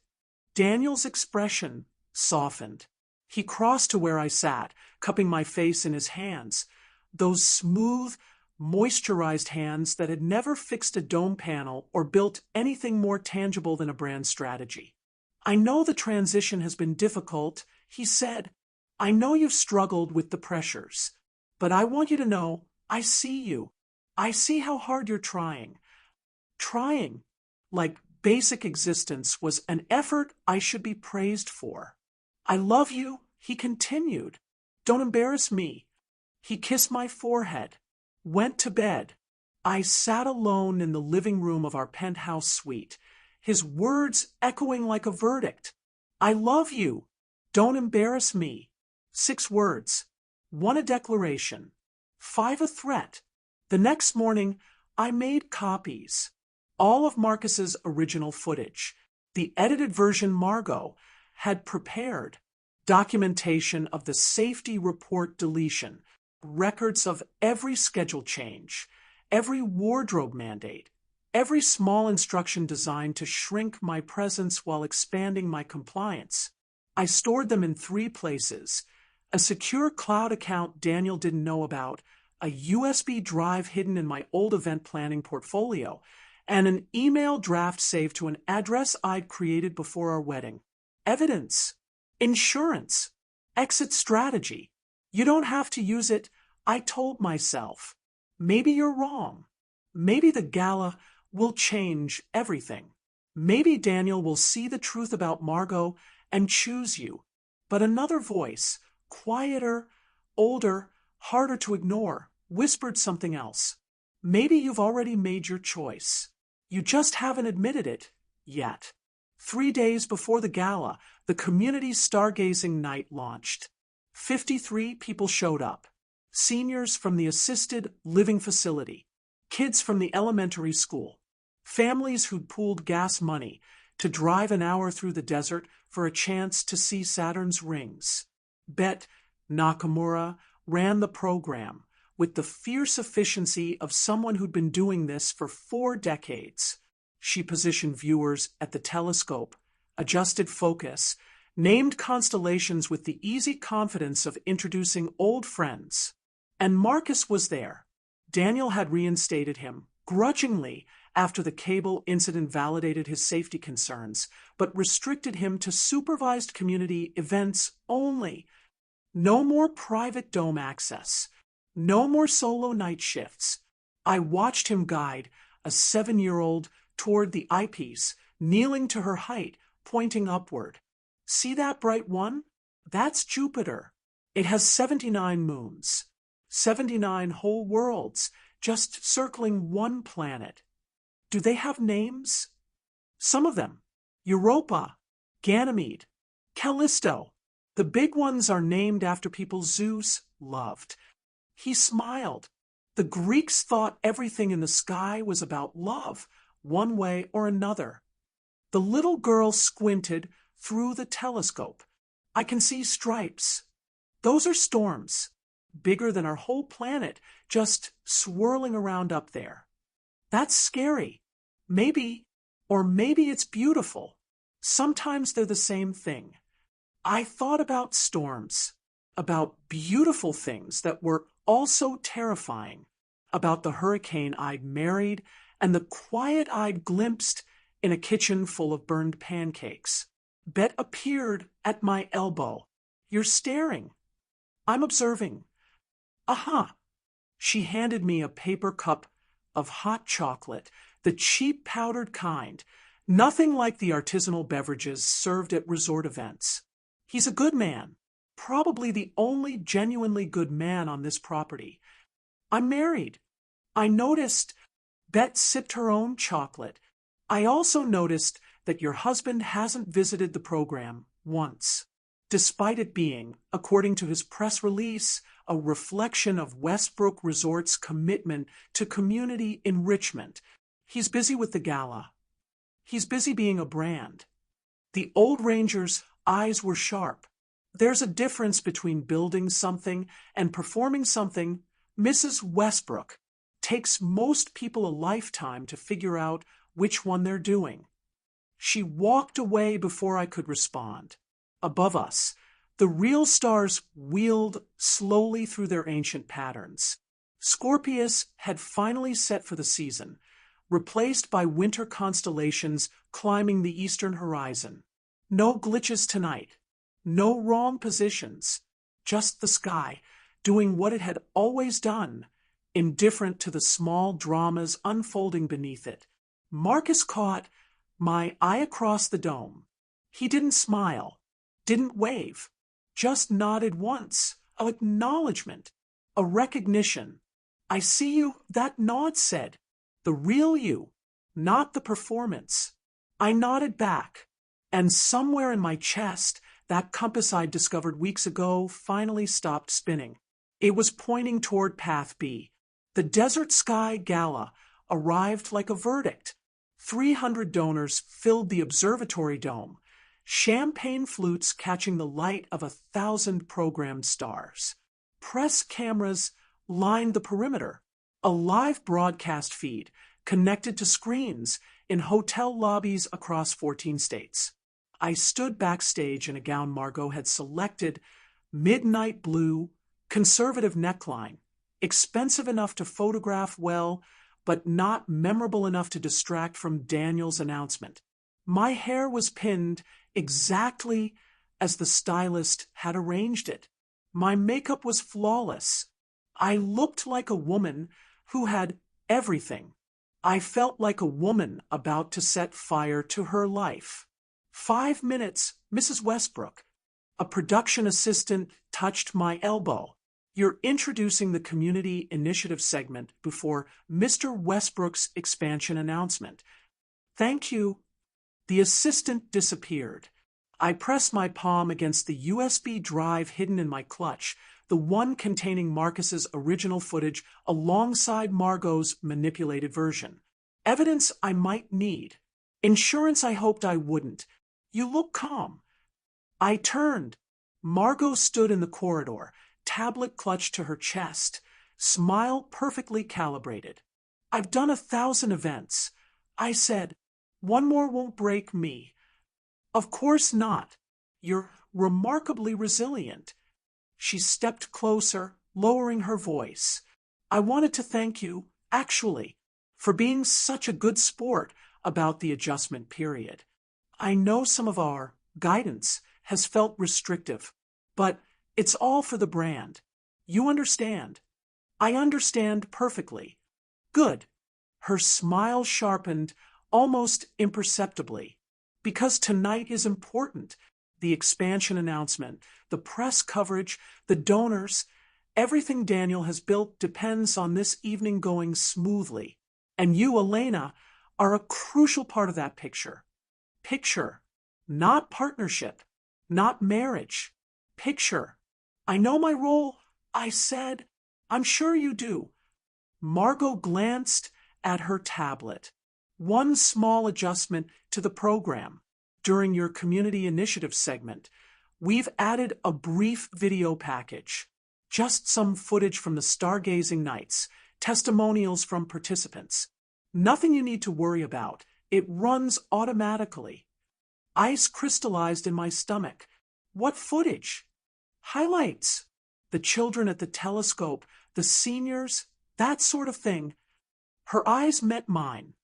Daniel's expression softened. He crossed to where I sat, cupping my face in his hands. Those smooth, moisturized hands that had never fixed a dome panel or built anything more tangible than a brand strategy. I know the transition has been difficult, he said. I know you've struggled with the pressures. But I want you to know, I see you. I see how hard you're trying. Trying. Like basic existence was an effort I should be praised for. I love you, he continued. Don't embarrass me. He kissed my forehead, went to bed. I sat alone in the living room of our penthouse suite, his words echoing like a verdict. I love you. Don't embarrass me. 6 words. 1 a declaration. 5 a threat. The next morning, I made copies. All of Marcus's original footage. The edited version Margot had prepared. Documentation of the safety report deletion. Records of every schedule change. Every wardrobe mandate. Every small instruction designed to shrink my presence while expanding my compliance. I stored them in 3 places. A secure cloud account Daniel didn't know about, a USB drive hidden in my old event planning portfolio, and an email draft saved to an address I'd created before our wedding. Evidence. Insurance. Exit strategy. You don't have to use it, I told myself. Maybe you're wrong. Maybe the gala will change everything. Maybe Daniel will see the truth about Margot and choose you. But another voice, quieter, older, harder to ignore, whispered something else. Maybe you've already made your choice. You just haven't admitted it yet. 3 days before the gala, the community stargazing night launched. 53 people showed up. Seniors from the assisted living facility, kids from the elementary school, families who'd pooled gas money to drive an hour through the desert for a chance to see Saturn's rings. Bet Nakamura ran the program with the fierce efficiency of someone who'd been doing this for 4 decades. She positioned viewers at the telescope, adjusted focus, named constellations with the easy confidence of introducing old friends. And Marcus was there. Daniel had reinstated him, grudgingly, after the cable incident validated his safety concerns, but restricted him to supervised community events only. No more private dome access. No more solo night shifts. I watched him guide a 7-year-old toward the eyepiece, kneeling to her height, pointing upward. See that bright one? That's Jupiter. It has 79 moons. 79 whole worlds, just circling one planet. Do they have names? Some of them. Europa, Ganymede, Callisto. The big ones are named after people Zeus loved. He smiled. The Greeks thought everything in the sky was about love, one way or another. The little girl squinted through the telescope. I can see stripes. Those are storms. Bigger than our whole planet, just swirling around up there. That's scary. Maybe it's beautiful. Sometimes they're the same thing. I thought about storms, about beautiful things that were also terrifying, about the hurricane I'd married and the quiet I'd glimpsed in a kitchen full of burned pancakes. Bet appeared at my elbow. You're staring. I'm observing. Aha! She handed me a paper cup of hot chocolate, the cheap powdered kind, nothing like the artisanal beverages served at resort events. He's a good man, probably the only genuinely good man on this property. I'm married. I noticed. Bet sipped her own chocolate. I also noticed that your husband hasn't visited the program once, despite it being, according to his press release, a reflection of Westbrook Resort's commitment to community enrichment. He's busy with the gala. He's busy being a brand. The old ranger's eyes were sharp. There's a difference between building something and performing something. Mrs. Westbrook takes most people a lifetime to figure out which one they're doing. She walked away before I could respond. Above us, the real stars wheeled slowly through their ancient patterns. Scorpius had finally set for the season, replaced by winter constellations climbing the eastern horizon. No glitches tonight. No wrong positions. Just the sky, doing what it had always done, indifferent to the small dramas unfolding beneath it. Marcus caught my eye across the dome. He didn't smile, didn't wave, just nodded once, an acknowledgement, a recognition. I see you, that nod said. The real you, not the performance. I nodded back, and somewhere in my chest, that compass I'd discovered weeks ago finally stopped spinning. It was pointing toward Path B. The Desert Sky Gala arrived like a verdict. 300 donors filled the observatory dome, champagne flutes catching the light of 1,000 programmed stars. Press cameras lined the perimeter, a live broadcast feed connected to screens in hotel lobbies across 14 states. I stood backstage in a gown Margot had selected, midnight blue, conservative neckline, expensive enough to photograph well, but not memorable enough to distract from Daniel's announcement. My hair was pinned exactly as the stylist had arranged it. My makeup was flawless. I looked like a woman who had everything. I felt like a woman about to set fire to her life. 5 minutes, Mrs. Westbrook. A production assistant touched my elbow. You're introducing the community initiative segment before Mr. Westbrook's expansion announcement. Thank you. The assistant disappeared. I pressed my palm against the USB drive hidden in my clutch, the one containing Marcus's original footage alongside Margot's manipulated version. Evidence I might need. Insurance I hoped I wouldn't. You look calm. I turned. Margot stood in the corridor, tablet clutched to her chest, smile perfectly calibrated. I've done 1,000 events. I said, one more won't break me. Of course not. You're remarkably resilient. She stepped closer, lowering her voice. I wanted to thank you, actually, for being such a good sport about the adjustment period. I know some of our guidance has felt restrictive, but it's all for the brand. You understand. I understand perfectly. Good. Her smile sharpened almost imperceptibly. Because tonight is important. The expansion announcement, the press coverage, the donors, everything Daniel has built depends on this evening going smoothly. And you, Elena, are a crucial part of that picture. Picture, not partnership, not marriage. Picture. I know my role, I said. I'm sure you do. Margot glanced at her tablet. One small adjustment to the program. During your community initiative segment, we've added a brief video package. Just some footage from the stargazing nights, testimonials from participants. Nothing you need to worry about. It runs automatically. Ice crystallized in my stomach. What footage? Highlights. The children at the telescope, the seniors, that sort of thing. Her eyes met mine.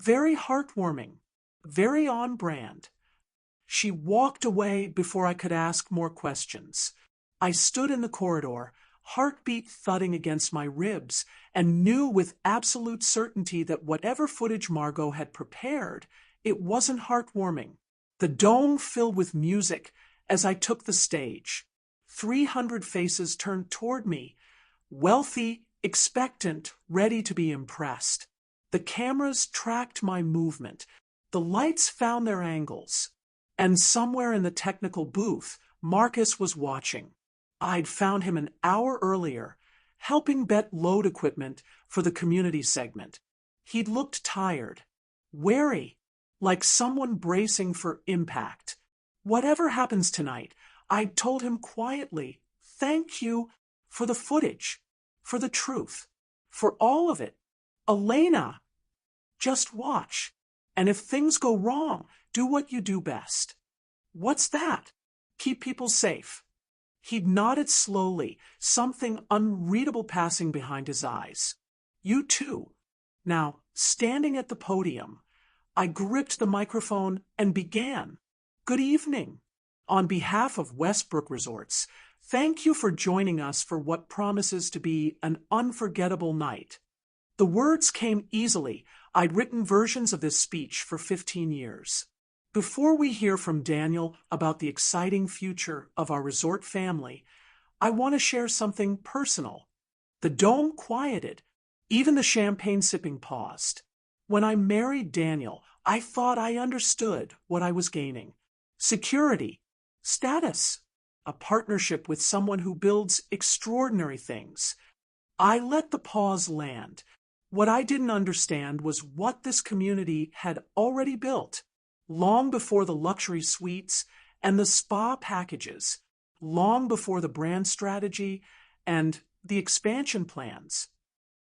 Very heartwarming. Very on brand. She walked away before I could ask more questions. I stood in the corridor, heartbeat thudding against my ribs, and knew with absolute certainty that whatever footage Margot had prepared, it wasn't heartwarming. The dome filled with music as I took the stage. 300 faces turned toward me, wealthy, expectant, ready to be impressed. The cameras tracked my movement. The lights found their angles. And somewhere in the technical booth, Marcus was watching. I'd found him an hour earlier, helping bet load equipment for the community segment. He'd looked tired, wary, like someone bracing for impact. Whatever happens tonight, I'd told him quietly, thank you for the footage, for the truth, for all of it. Elena, just watch. And if things go wrong, do what you do best. What's that? Keep people safe. He'd nodded slowly, something unreadable passing behind his eyes. You too. Now, standing at the podium, I gripped the microphone and began. Good evening. On behalf of Westbrook Resorts, thank you for joining us for what promises to be an unforgettable night. The words came easily, I'd written versions of this speech for 15 years. Before we hear from Daniel about the exciting future of our resort family, I want to share something personal. The dome quieted. Even the champagne sipping paused. When I married Daniel, I thought I understood what I was gaining. Security, status, a partnership with someone who builds extraordinary things. I let the pause land. What I didn't understand was what this community had already built, long before the luxury suites and the spa packages, long before the brand strategy and the expansion plans.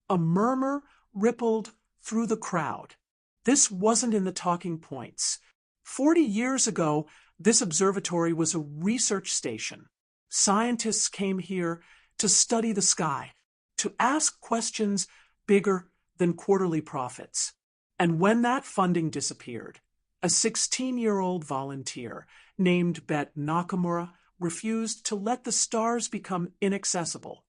A murmur rippled through the crowd. This wasn't in the talking points. 40 years ago, this observatory was a research station. Scientists came here to study the sky, to ask questions bigger than quarterly profits. And when that funding disappeared, a 16-year-old volunteer named Bet Nakamura refused to let the stars become inaccessible.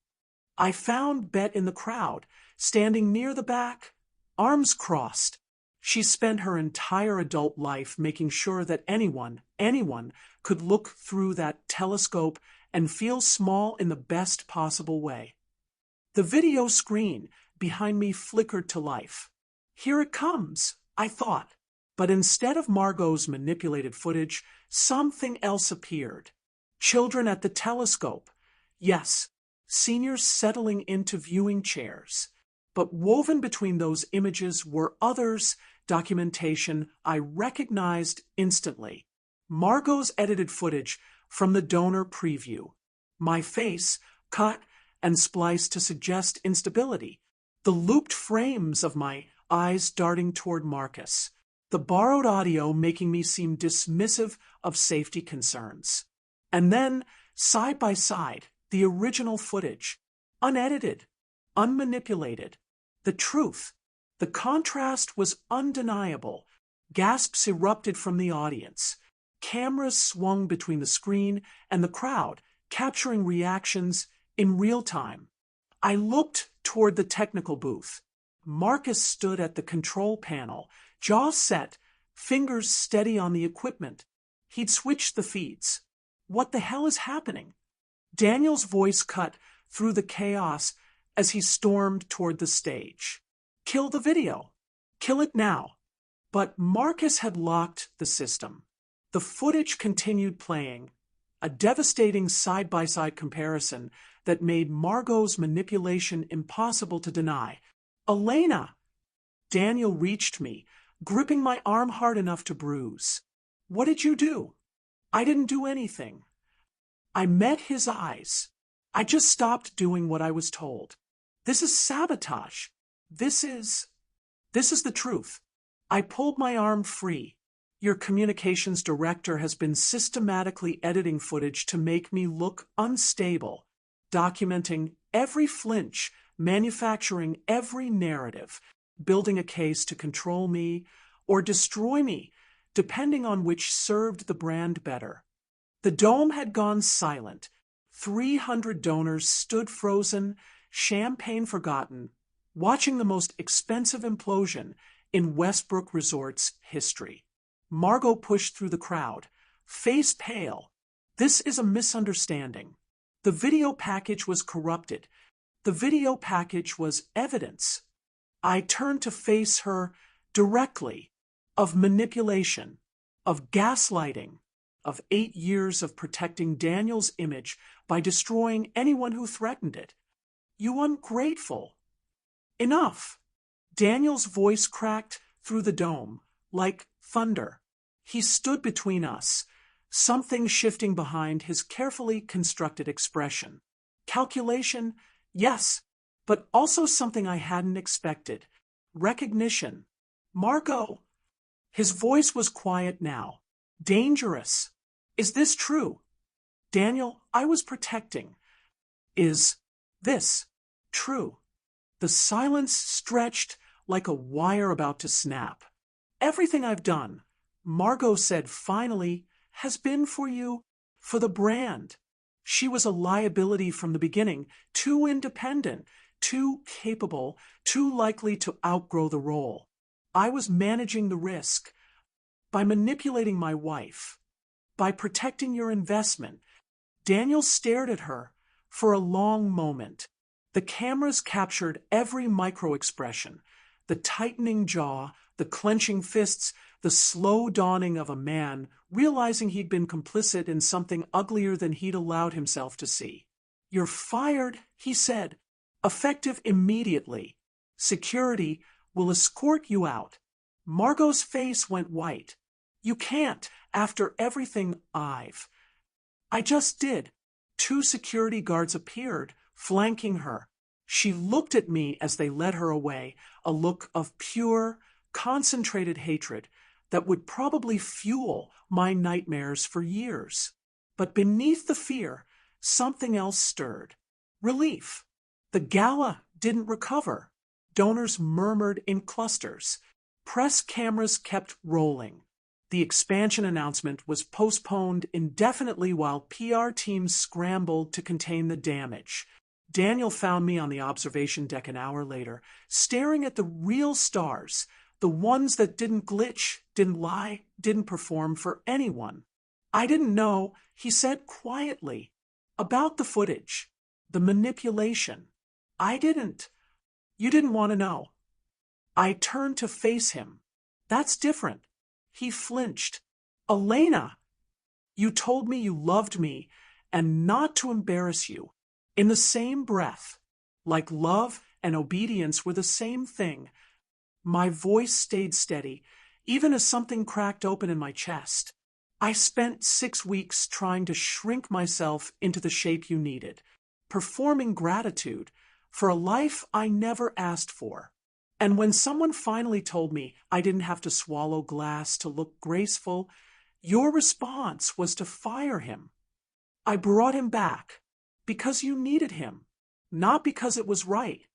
I found Bet in the crowd, standing near the back, arms crossed. She spent her entire adult life making sure that anyone could look through that telescope and feel small in the best possible way. The video screen behind me flickered to life. Here it comes, I thought. But instead of Margot's manipulated footage, something else appeared. Children at the telescope. Yes, seniors settling into viewing chairs. But woven between those images were others, documentation I recognized instantly. Margot's edited footage from the donor preview. My face, cut and spliced to suggest instability. The looped frames of my eyes darting toward Marcus. The borrowed audio making me seem dismissive of safety concerns. And then, side by side, the original footage. Unedited, unmanipulated. The truth. The contrast was undeniable. Gasps erupted from the audience. Cameras swung between the screen and the crowd, capturing reactions in real time. I looked toward the technical booth. Marcus stood at the control panel, jaw set, fingers steady on the equipment. He'd switched the feeds. What the hell is happening? Daniel's voice cut through the chaos as he stormed toward the stage. Kill the video. Kill it now. But Marcus had locked the system. The footage continued playing, a devastating side-by-side comparison that made Margot's manipulation impossible to deny. Elena! Daniel reached me, gripping my arm hard enough to bruise. What did you do? I didn't do anything. I met his eyes. I just stopped doing what I was told. This is sabotage. This is the truth. I pulled my arm free. Your communications director has been systematically editing footage to make me look unstable, documenting every flinch, manufacturing every narrative, building a case to control me or destroy me, depending on which served the brand better. The dome had gone silent. 300 donors stood frozen, champagne forgotten, watching the most expensive implosion in Westbrook Resort's history. Margot pushed through the crowd, face pale. This is a misunderstanding. The video package was corrupted. The video package was evidence. I turned to face her directly, of manipulation, of gaslighting, of 8 years of protecting Daniel's image by destroying anyone who threatened it. You ungrateful. Enough. Daniel's voice cracked through the dome, like thunder. He stood between us, something shifting behind his carefully constructed expression. Calculation, yes, but also something I hadn't expected. Recognition. Margot. His voice was quiet now. Dangerous. Is this true? Daniel, I was protecting. Is this true? The silence stretched like a wire about to snap. Everything I've done, Margot said finally, has been for you, for the brand. She was a liability from the beginning, too independent, too capable, too likely to outgrow the role. I was managing the risk by manipulating my wife, by protecting your investment. Daniel stared at her for a long moment. The cameras captured every micro-expression, the tightening jaw, the clenching fists, the slow dawning of a man realizing he'd been complicit in something uglier than he'd allowed himself to see. "You're fired," he said, "effective immediately. Security will escort you out." Margot's face went white. "You can't, after everything I just did." Two security guards appeared, flanking her. She looked at me as they led her away, a look of pure, concentrated hatred that would probably fuel my nightmares for years. But beneath the fear, something else stirred. Relief. The gala didn't recover. Donors murmured in clusters. Press cameras kept rolling. The expansion announcement was postponed indefinitely while PR teams scrambled to contain the damage. Daniel found me on the observation deck an hour later, staring at the real stars, the ones that didn't glitch, didn't lie, didn't perform for anyone. "I didn't know," he said quietly, "about the footage, the manipulation. I didn't. You didn't want to know." I turned to face him. "That's different." He flinched. "Elena, you told me you loved me and not to embarrass you." In the same breath, like love and obedience were the same thing. My voice stayed steady, even as something cracked open in my chest. "I spent 6 weeks trying to shrink myself into the shape you needed, performing gratitude for a life I never asked for. And when someone finally told me I didn't have to swallow glass to look graceful, your response was to fire him. I brought him back because you needed him, not because it was right."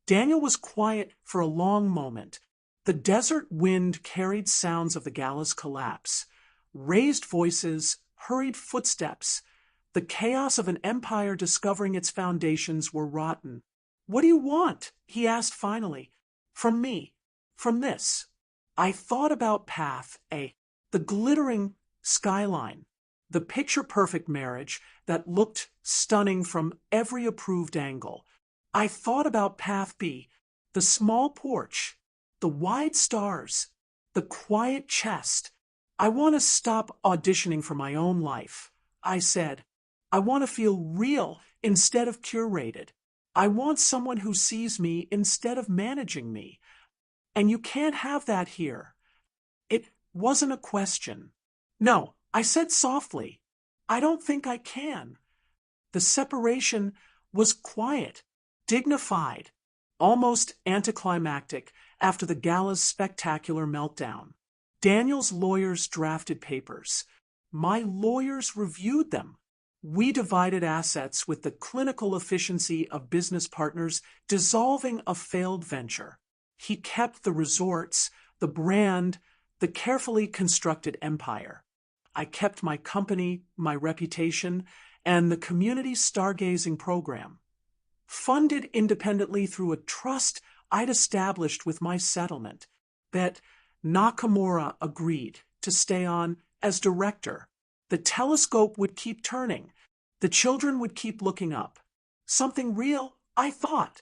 Daniel was quiet for a long moment. The desert wind carried sounds of the gala's collapse, raised voices, hurried footsteps. The chaos of an empire discovering its foundations were rotten. "What do you want?" he asked finally. "From me, from this." I thought about Path A, the glittering skyline, the picture-perfect marriage that looked stunning from every approved angle. I thought about Path B, the small porch, the wide stars, the quiet chest. "I want to stop auditioning for my own life," I said. "I want to feel real instead of curated. I want someone who sees me instead of managing me. And you can't have that here." It wasn't a question. "No," I said softly. "I don't think I can." The separation was quiet, dignified, almost anticlimactic after the gala's spectacular meltdown. Daniel's lawyers drafted papers. My lawyers reviewed them. We divided assets with the clinical efficiency of business partners dissolving a failed venture. He kept the resorts, the brand, the carefully constructed empire. I kept my company, my reputation, and the community stargazing program, funded independently through a trust I'd established with my settlement, that Nakamura agreed to stay on as director. The telescope would keep turning. The children would keep looking up. Something real, I thought.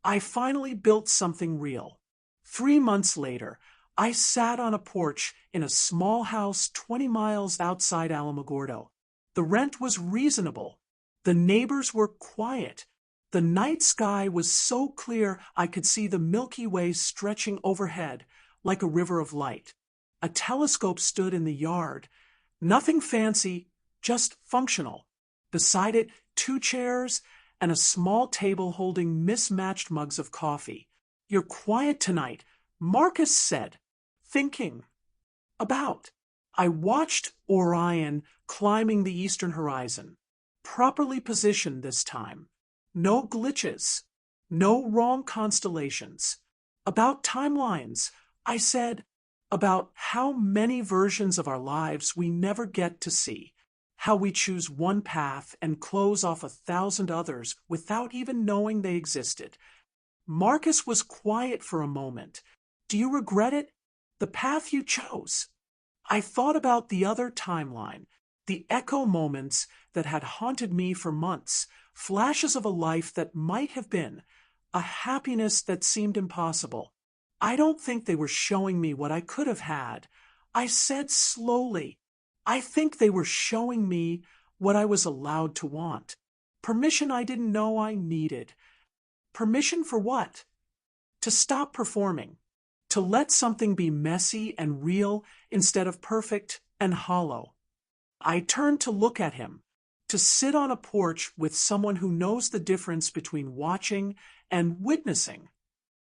I finally built something real. 3 months later, I sat on a porch in a small house 20 miles outside Alamogordo. The rent was reasonable. The neighbors were quiet. The night sky was so clear I could see the Milky Way stretching overhead like a river of light. A telescope stood in the yard. Nothing fancy, just functional. Beside it, 2 chairs and a small table holding mismatched mugs of coffee. "You're quiet tonight," Marcus said. "Thinking. About." I watched Orion climbing the eastern horizon. Properly positioned this time. No glitches. No wrong constellations. About timelines, I said. About how many versions of our lives we never get to see. How we choose one path and close off 1,000 others without even knowing they existed. Marcus was quiet for a moment. "Do you regret it?" The path you chose. I thought about the other timeline, the echo moments that had haunted me for months, flashes of a life that might have been, a happiness that seemed impossible. I don't think they were showing me what I could have had. I said slowly, I think they were showing me what I was allowed to want. Permission I didn't know I needed. Permission for what? To stop performing. To let something be messy and real instead of perfect and hollow. I turned to look at him, to sit on a porch with someone who knows the difference between watching and witnessing.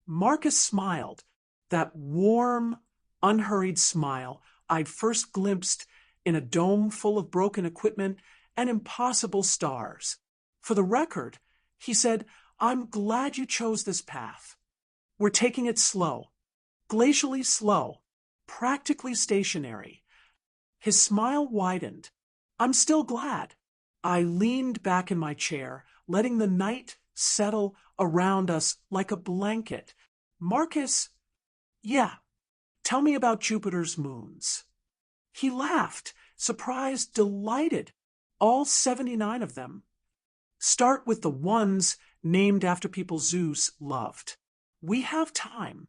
Marcus smiled, that warm, unhurried smile I'd first glimpsed in a dome full of broken equipment and impossible stars. For the record, he said, I'm glad you chose this path. We're taking it slow, glacially slow, practically stationary. His smile widened. I'm still glad. I leaned back in my chair, letting the night settle around us like a blanket. Marcus, yeah, tell me about Jupiter's moons. He laughed, surprised, delighted. All 79 of them. Start with the ones named after people Zeus loved. We have time.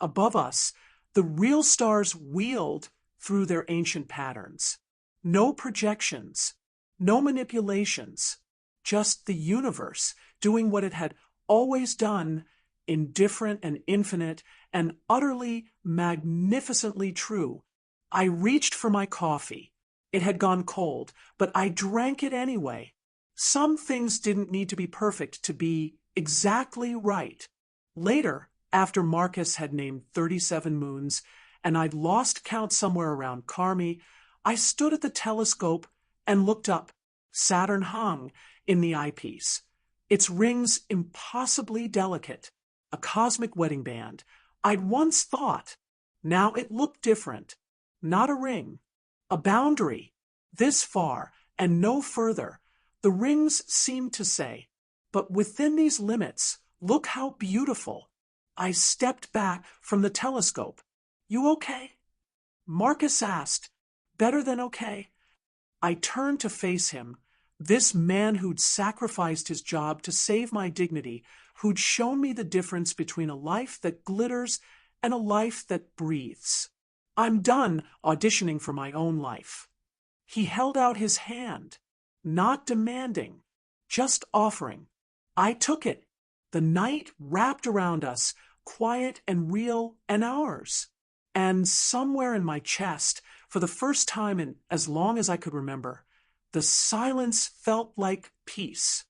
Above us, the real stars wheeled through their ancient patterns. No projections, no manipulations, just the universe doing what it had always done, indifferent and infinite and utterly magnificently true. I reached for my coffee. It had gone cold, but I drank it anyway. Some things didn't need to be perfect to be exactly right. Later, after Marcus had named 37 moons, and I'd lost count somewhere around Carmi, I stood at the telescope and looked up. Saturn hung in the eyepiece, its rings impossibly delicate, a cosmic wedding band. I'd once thought. Now it looked different. Not a ring, a boundary, this far and no further. The rings seemed to say, but within these limits, look how beautiful. I stepped back from the telescope. You okay? Marcus asked. Better than okay. I turned to face him, this man who'd sacrificed his job to save my dignity, who'd shown me the difference between a life that glitters and a life that breathes. I'm done auditioning for my own life. He held out his hand, not demanding, just offering. I took it. The night wrapped around us, quiet and real and ours. And somewhere in my chest, for the first time in as long as I could remember, the silence felt like peace.